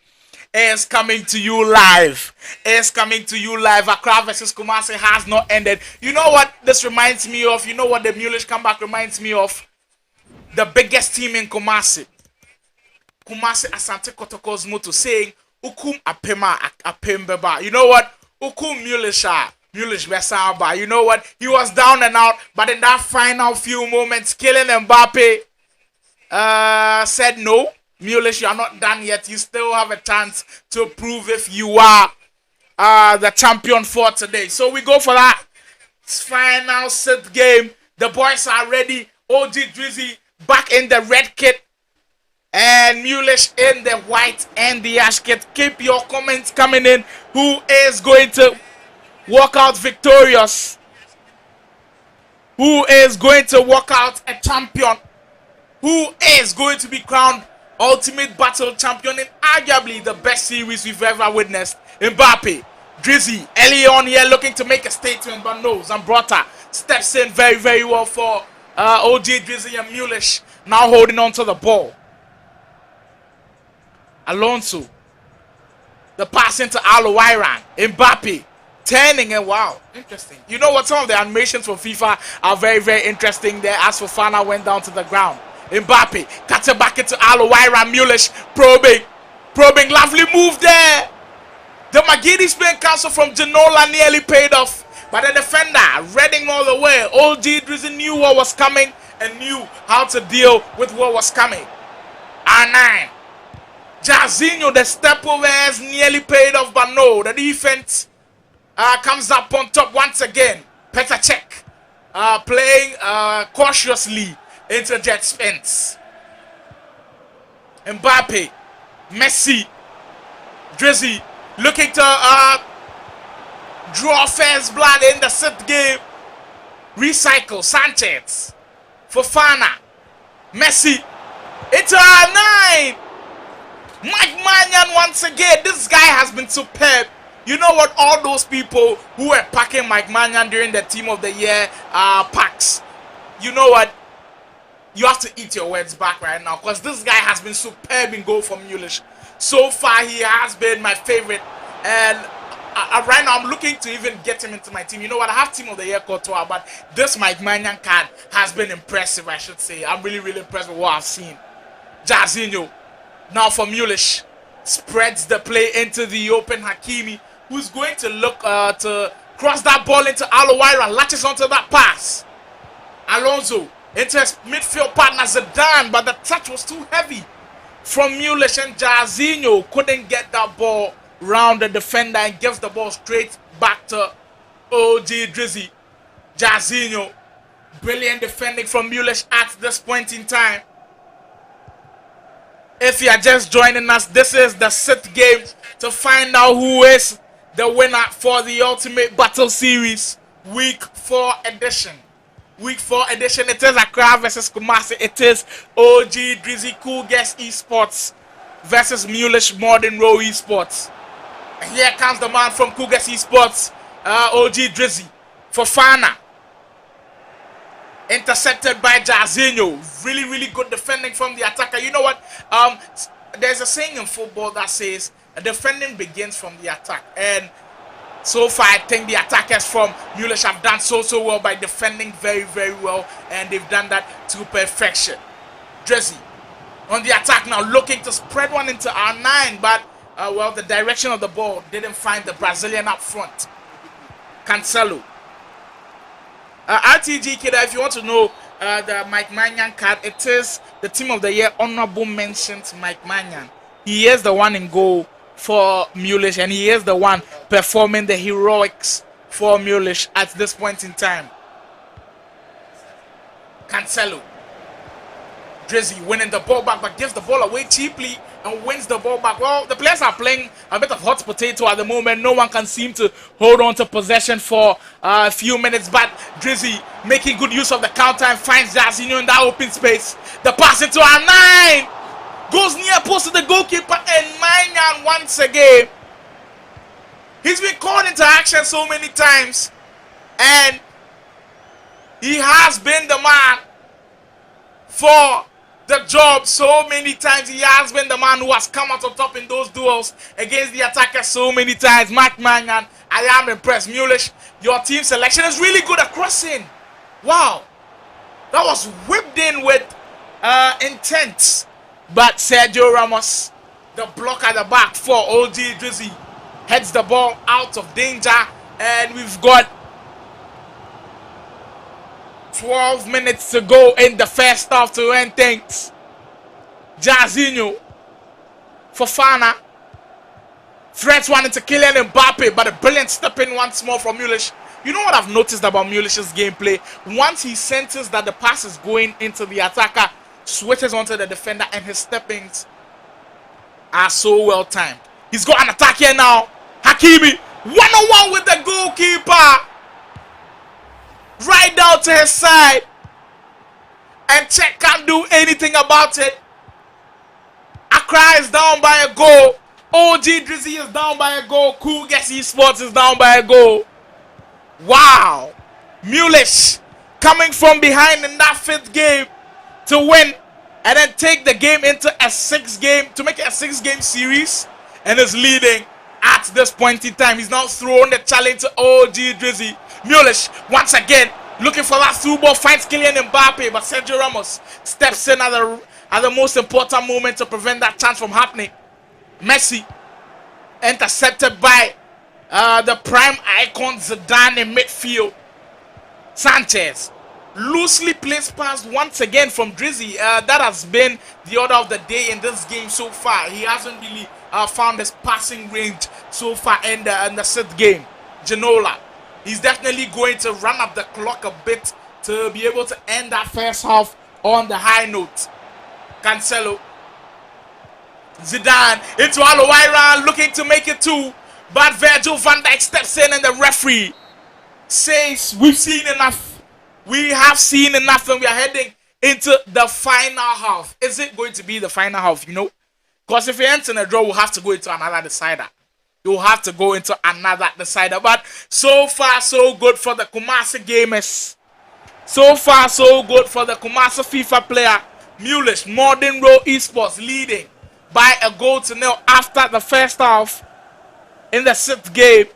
is coming to you live. Accra versus Kumasi has not ended. You know what this reminds me of? You know what the Mullish comeback reminds me of? The biggest team in Kumasi. Kumasi Asante Kotoko's motto saying, Ukum apema apembeba. You know what? Ukum Mullish Besaba. You know what? He was down and out, but in that final few moments, Kylian Mbappe said no. Mullish, you are not done yet. You still have a chance to prove if you are the champion for today. So we go for that final 6th game. The boys are ready. OG Drizzy back in the red kit, and Mullish in the white and the ash kit. Keep your comments coming in. Who is going to walk out victorious? Who is going to walk out a champion? Who is going to be crowned Ultimate Battle champion in arguably the best series we've ever witnessed? Mbappe, Drizzy, early on here looking to make a statement, but no, Zambrota steps in very, very well for OG Drizzy and Mullish now holding on to the ball. Alonso, the pass into Aloiran, Mbappe turning, and wow, interesting. You know what? Some of the animations from FIFA are very, very interesting there as Fofana went down to the ground. Mbappe cuts it back into Aloiran. Mullish probing, lovely move there. The Magidi spin cancel from Genola nearly paid off, but the defender reading all the way. OG Drizzy knew what was coming and knew how to deal with what was coming. R9, Jairzinho, the step over has nearly paid off, but no, the defense comes up on top once again. Petr Cech playing cautiously into jet spins. Mbappe, Messi, Drizzy looking to draw first blood in the 6th game. Recycle, Sanchez, Fofana, Messi, into R9. Mike Mannion once again. This guy has been superb. You know what? All those people who were packing Mike Mannion during the Team of the Year packs, you know what? You have to eat your words back right now, because this guy has been superb in goal for Mullish. So far, he has been my favorite, and right now I'm looking to even get him into my team. You know what? I have Team of the Year Courtois, but this Mike Mannion card has been impressive, I should say. I'm really, really impressed with what I've seen. Jairzinho, now for Mullish, spreads the play into the open Hakimi, who's going to look to cross that ball into Aloiran, latches onto that pass. Alonso into his midfield partner Zidane, but the touch was too heavy from Mullish, and Jairzinho couldn't get that ball round the defender and gives the ball straight back to OG Drizzy. Jairzinho, brilliant defending from Mullish at this point in time. If you are just joining us, this is the 6th game to find out who is the winner for the Ultimate Battle Series Week 4 edition. Week 4 edition, it is Accra versus Kumasi. It is OG Drizzy Cougars Esports versus Mullish ModernRow Esports. And here comes the man from Cougars Esports, OG Drizzy. Fofana, intercepted by Jairzinho. Really, really good defending from the attacker. You know what? There's a saying in football that says defending begins from the attack, and so far, I think the attackers from Mullish have done so well by defending very, very well, and they've done that to perfection. Drizzy on the attack now, looking to spread one into R9, but well, the direction of the ball didn't find the Brazilian up front. Cancelo. RTG Kid, if you want to know the Mike Mannion card, it is the Team of the Year honorable mentions Mike Mannion. He is the one in goal for Mullish, and he is the one performing the heroics for Mullish at this point in time. Cancelo. Drizzy winning the ball back, but gives the ball away cheaply and wins the ball back. Well, the players are playing a bit of hot potato at the moment. No one can seem to hold on to possession for a few minutes, but Drizzy making good use of the counter and finds Jairzinho in that open space. The pass into R9. Goes near post to the goalkeeper, and Manyan once again. He's been called into action so many times, and he has been the man for the job so many times. He has been the man who has come out on top in those duels against the attacker so many times. Mark Mangan, I am impressed. Mullish, your team selection is really good at crossing. Wow, that was whipped in with intent. But Sergio Ramos, the block at the back for OG Drizzy, heads the ball out of danger, and we've got 12 minutes to go in the first half to end things. Jairzinho, Fofana, threats one into Kylian Mbappe, but a brilliant step in once more from Mullish. You know what I've noticed about Mullish's gameplay? Once he senses that the pass is going into the attacker, switches onto the defender, and his step-ins are so well timed. He's got an attack here now. Hakimi, one-on-one with the goalkeeper. Right down to his side. And Czech can't do anything about it. Accra is down by a goal. OG Drizzy is down by a goal. Cougars Esports is down by a goal. Wow. Mullish coming from behind in that 5th game to win and then take the game into a 6-game, to make it a 6-game series, and is leading at this point in time. He's now thrown the challenge to OG Drizzy. Mullish once again looking for that through ball, finds Kylian Mbappe, but Sergio Ramos steps in at the most important moment to prevent that chance from happening. Messi intercepted by the prime icon Zidane in midfield. Sanchez loosely placed pass once again from Drizzy. That has been the order of the day in this game so far. He hasn't really found his passing range so far in the 6th game. Ginola, he's definitely going to run up the clock a bit to be able to end that first half on the high note. Cancelo, Zidane into Alowaira, looking to make it 2, but Virgil van Dijk steps in and the referee says we've seen enough. We have seen enough, and we are heading into the final half. Is it going to be the final half? You know, because if it ends in a draw, we'll have to go into another decider. You'll have to go into another decider. But so far, so good for the Kumasi gamers. So far, so good for the Kumasi FIFA player. Mullish, ModernRow Esports leading by a 1-0 after the first half in the 6th game.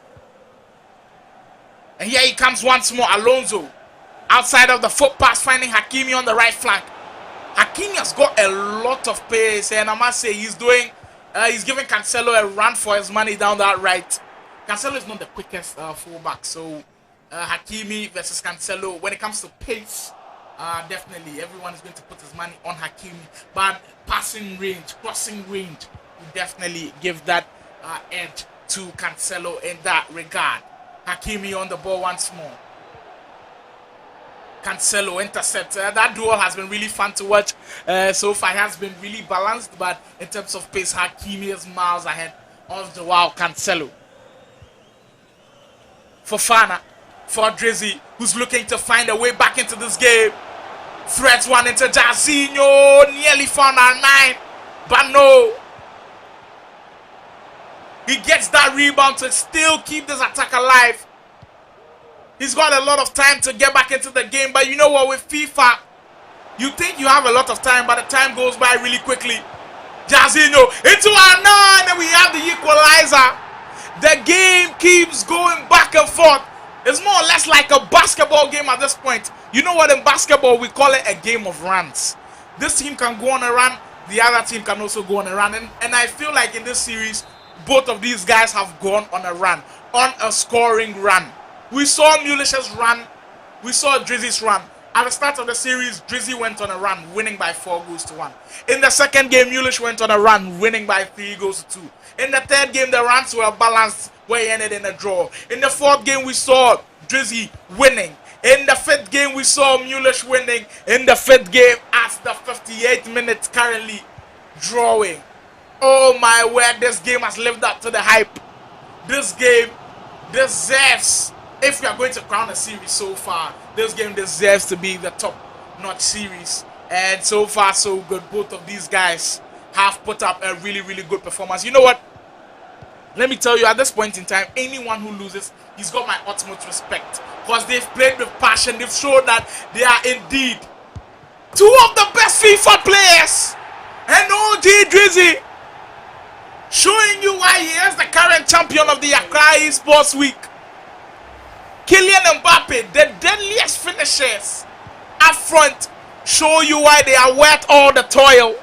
And here he comes once more, Alonso. Outside of the foot pass, finding Hakimi on the right flank. Hakimi has got a lot of pace, and I must say he's giving Cancelo a run for his money down that right. Cancelo is not the quickest fullback, so Hakimi versus Cancelo, when it comes to pace, definitely everyone is going to put his money on Hakimi. But passing range, crossing range, you definitely give that edge to Cancelo in that regard. Hakimi on the ball once more. Cancelo intercept. That duel has been really fun to watch. So far, it has been really balanced, but in terms of pace, Hakimi is miles ahead of the Cancelo. Fofana for Drizzy, who's looking to find a way back into this game. Threats one into Jairzinho, nearly found our 9, but no. He gets that rebound to still keep this attack alive. He's got a lot of time to get back into the game, but you know what, with FIFA, you think you have a lot of time, but the time goes by really quickly. Jairzinho into our 9, and we have the equalizer. The game keeps going back and forth. It's more or less like a basketball game at this point. You know what, in basketball, we call it a game of runs. This team can go on a run, the other team can also go on a run. And I feel like in this series, both of these guys have gone on a run, on a scoring run. We saw Mullish's run. We saw Drizzy's run. At the start of the series, Drizzy went on a run, winning by 4-1. In the 2nd game, Mullish went on a run, winning by 3-2. In the 3rd game, the runs were balanced, where he ended in a draw. In the 4th game, we saw Drizzy winning. In the 5th game, we saw Mullish winning. In the 5th game, at the 58th minute, currently drawing. Oh my word, this game has lived up to the hype. This game deserves, if we are going to crown a series so far, this game deserves to be the top-notch series. And so far, so good. Both of these guys have put up a really, really good performance. You know what? Let me tell you, at this point in time, anyone who loses, he's got my utmost respect. Because they've played with passion. They've shown that they are indeed two of the best FIFA players. And OG Drizzy showing you why he is the current champion of the Accra Esports Week. Kylian Mbappe, the deadliest finishers up front, show you why they are worth all the toil.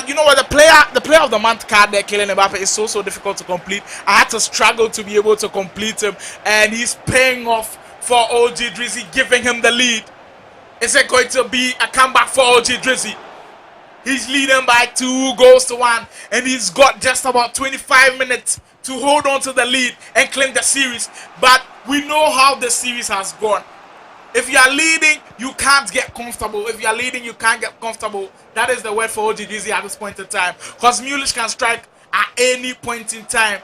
You know what, the player of the month card there, Kylian Mbappe, is so difficult to complete. I had to struggle to be able to complete him, and he's paying off for OG Drizzy, giving him the lead. Is it going to be a comeback for OG Drizzy? He's leading by 2-1, and he's got just about 25 minutes to hold on to the lead and claim the series. But we know how the series has gone. If you are leading, you can't get comfortable. If you are leading, you can't get comfortable. That is the word for OG Drizzy at this point in time. Because Mullish can strike at any point in time.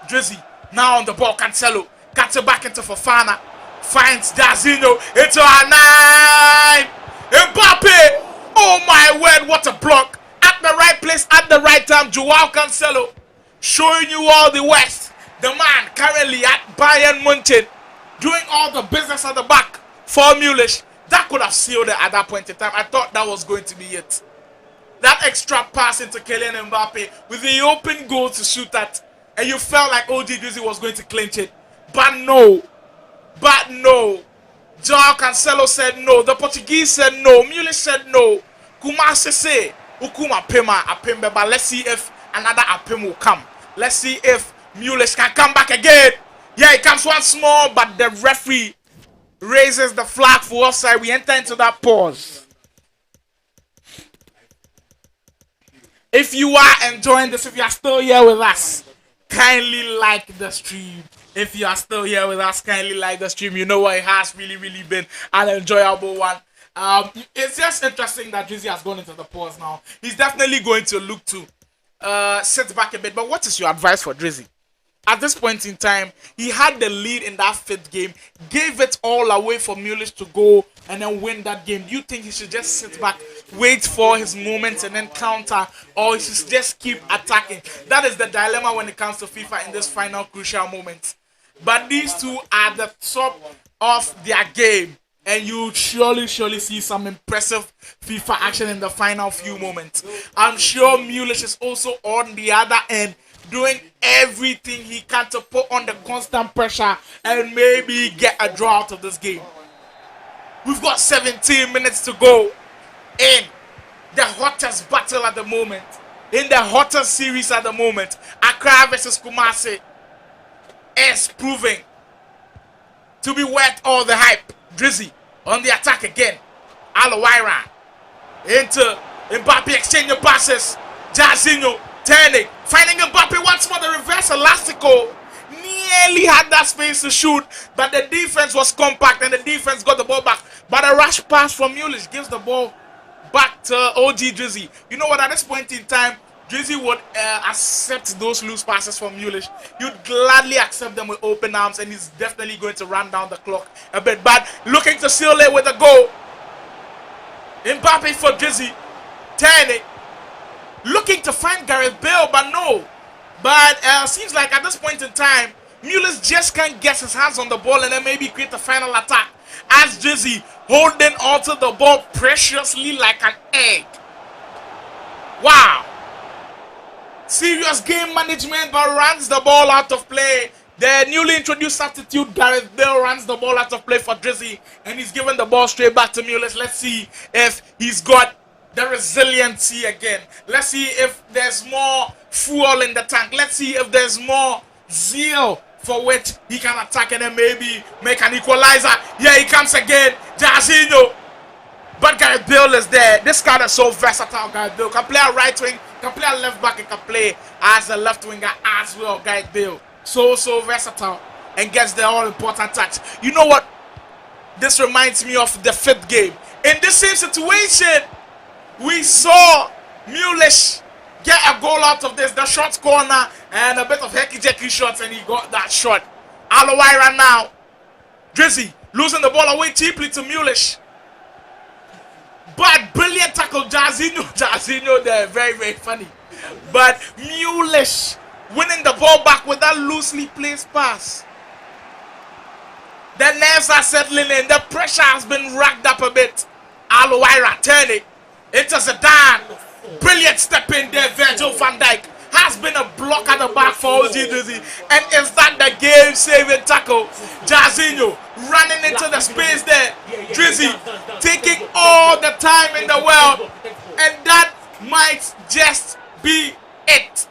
Drizzy now on the ball. Cancelo cuts it back into Fofana. Finds Dazinho into a 9. Mbappe! Oh my word, what a block. At the right place, at the right time. Joao Cancelo showing you all the West. The man currently at Bayern Munich doing all the business at the back for Mullish. That could have sealed it at that point in time. I thought that was going to be it. That extra pass into Kylian Mbappe with the open goal to shoot at. And you felt like OG Drizzy was going to clinch it. But no. Joao Cancelo said no. The Portuguese said no. Mullish said no. Kumasi say Ukuma Pema Apembe. But let's see if another Apem will come. Let's see if Mullish can come back again. Yeah, it comes once more, but the referee raises the flag for offside. We enter into that pause. If you are enjoying this, if you are still here with us, kindly like the stream. If you are still here with us, kindly like the stream. You know what, it has really been an enjoyable one. It's just interesting that Drizzy has gone into the pause now. He's definitely going to look to sit back a bit. But what is your advice for Drizzy? At this point in time, he had the lead in that fifth game, gave it all away for Mullish to go and then win that game. Do you think he should just sit back, wait for his moments and then counter, or he should just keep attacking? That is the dilemma when it comes to FIFA in this final crucial moment. But these two are the top of their game, and you surely see some impressive FIFA action in the final few moments. I'm sure Mullish is also on the other end, doing everything he can to put on the constant pressure and maybe get a draw out of this game. We've got 17 minutes to go in the hottest battle at the moment, in the hottest series at the moment. Accra versus Kumasi is proving to be worth all the hype. Drizzy on the attack again. Alawaira into Mbappe exchanging passes. Dazinho turning, finding Mbappe once more. The reverse elastico nearly had that space to shoot, but the defense was compact and the defense got the ball back. But a rush pass from Mullish gives the ball back to OG Drizzy. You know what, at this point in time, Drizzy would accept those loose passes from Mullish. You'd gladly accept them with open arms, and he's definitely going to run down the clock a bit. But looking to seal it with a goal. Mbappe for Drizzy. Turning. Looking to find Gareth Bale, but no. But seems like at this point in time, Mullish just can't get his hands on the ball and then maybe create the final attack. As Drizzy holding onto the ball preciously like an egg. Wow. Serious game management, but runs the ball out of play. The newly introduced substitute Gareth Bale runs the ball out of play for Drizzy, and he's giving the ball straight back to Mullish. Let's see if he's got the resiliency again. Let's see if there's more fuel in the tank. Let's see if there's more zeal for which he can attack and then maybe make an equalizer. Here he comes again. Dazinho. But Gareth Bale is there. This card is so versatile. Gareth Bale can play a right wing, can play a left back, and can play as a left winger as well. Gareth Bale. So versatile and gets the all important touch. You know what? This reminds me of the fifth game. In this same situation, we saw Mullish get a goal out of this. The short corner and a bit of hecky-jecky shots, and he got that shot. Alawaira now. Drizzy losing the ball away cheaply to Mullish. But brilliant tackle, Jarzinho there, very, very funny. But Mullish winning the ball back with that loosely placed pass. The nerves are settling in. The pressure has been racked up a bit. Alowaira turning into Zidane. Brilliant step in there. Virgil van Dijk has been a block at the back for OG Drizzy. And is that the game-saving tackle? Jarzinho running into the space there. Drizzy taking all the time in the world. And that might just be it.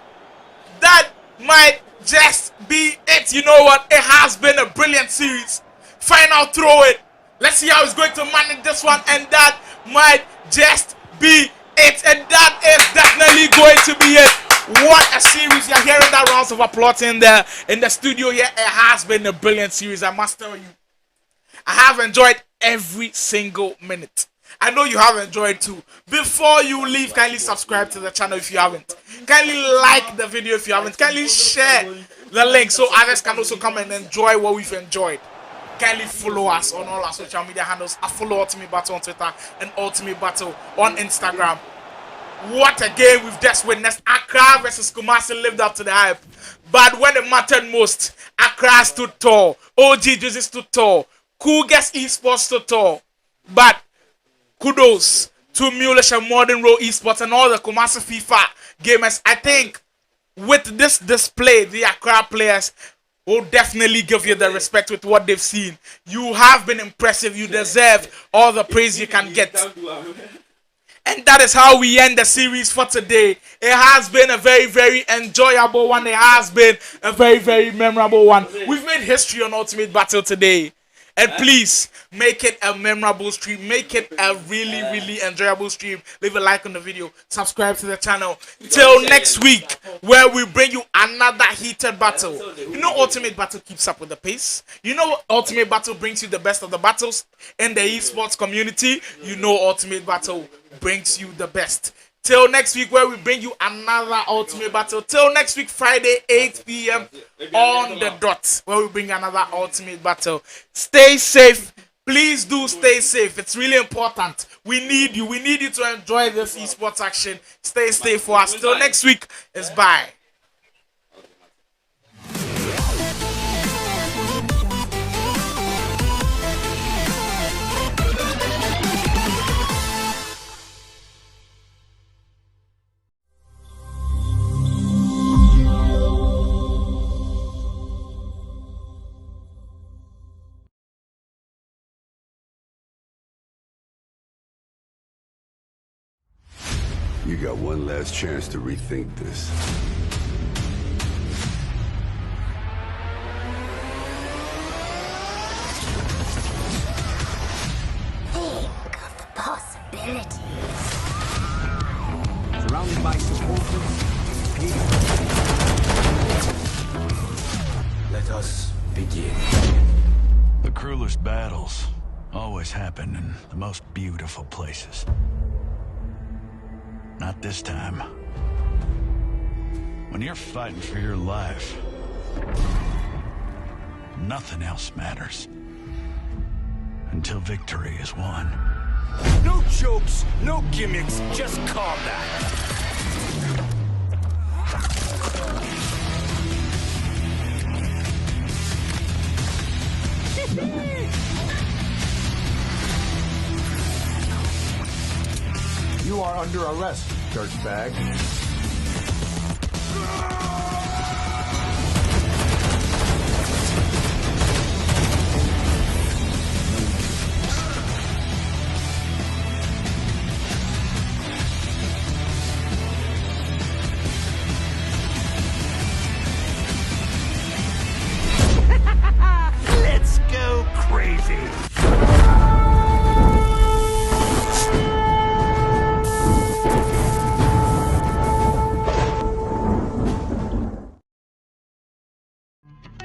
That might just be it. You know what? It has been a brilliant series. Final throw it. Let's see how he's going to manage this one. And that might just be it. And that is definitely going to be it. What a series. You're hearing that rounds of applause in the studio here. It has been a brilliant series, I must tell you. I have enjoyed every single minute. I know you have enjoyed too. Before you leave, kindly subscribe to the channel if you haven't. Kindly like the video if you haven't. Kindly share the link so others can also come and enjoy what we've enjoyed. Kindly follow us on all our social media handles. I follow Ultimate Battle on Twitter and Ultimate Battle on Instagram. What a game we've just witnessed. Accra versus Kumasi lived up to the hype. But when it mattered most, Accra stood tall. OG Drizzy stood tall. Cougars Esports stood tall. But kudos to Mullish and ModernRow Esports and all the Kumasi FIFA gamers. I think with this display, the Accra players will definitely give you the respect with what they've seen. You have been impressive. You deserve all the praise you can get. And that is how we end the series for today. It has been a very, very enjoyable one. It has been a very, very memorable one. We've made history on Ultimate Battle today. And please, make it a memorable stream. Make it a really, really enjoyable stream. Leave a like on the video. Subscribe to the channel. Till next week, where we bring you another heated battle. You know Ultimate Battle keeps up with the pace. You know Ultimate Battle brings you the best of the battles in the esports community. You know Ultimate Battle brings you the best. Till next week, where we bring you another Ultimate Battle. Till next week, Friday, 8 p.m. on the dot, where we bring another Ultimate Battle. Stay safe. Please do stay safe. It's really important. We need you. We need you to enjoy this esports action. Stay safe for us. Till next week, it's bye. You got one last chance to rethink this. Think of the possibilities. Surrounded by supporters. Let us begin. The cruelest battles always happen in the most beautiful places. Not this time. When you're fighting for your life, nothing else matters. Until victory is won. No jokes, no gimmicks, just combat. You are under arrest, dirtbag.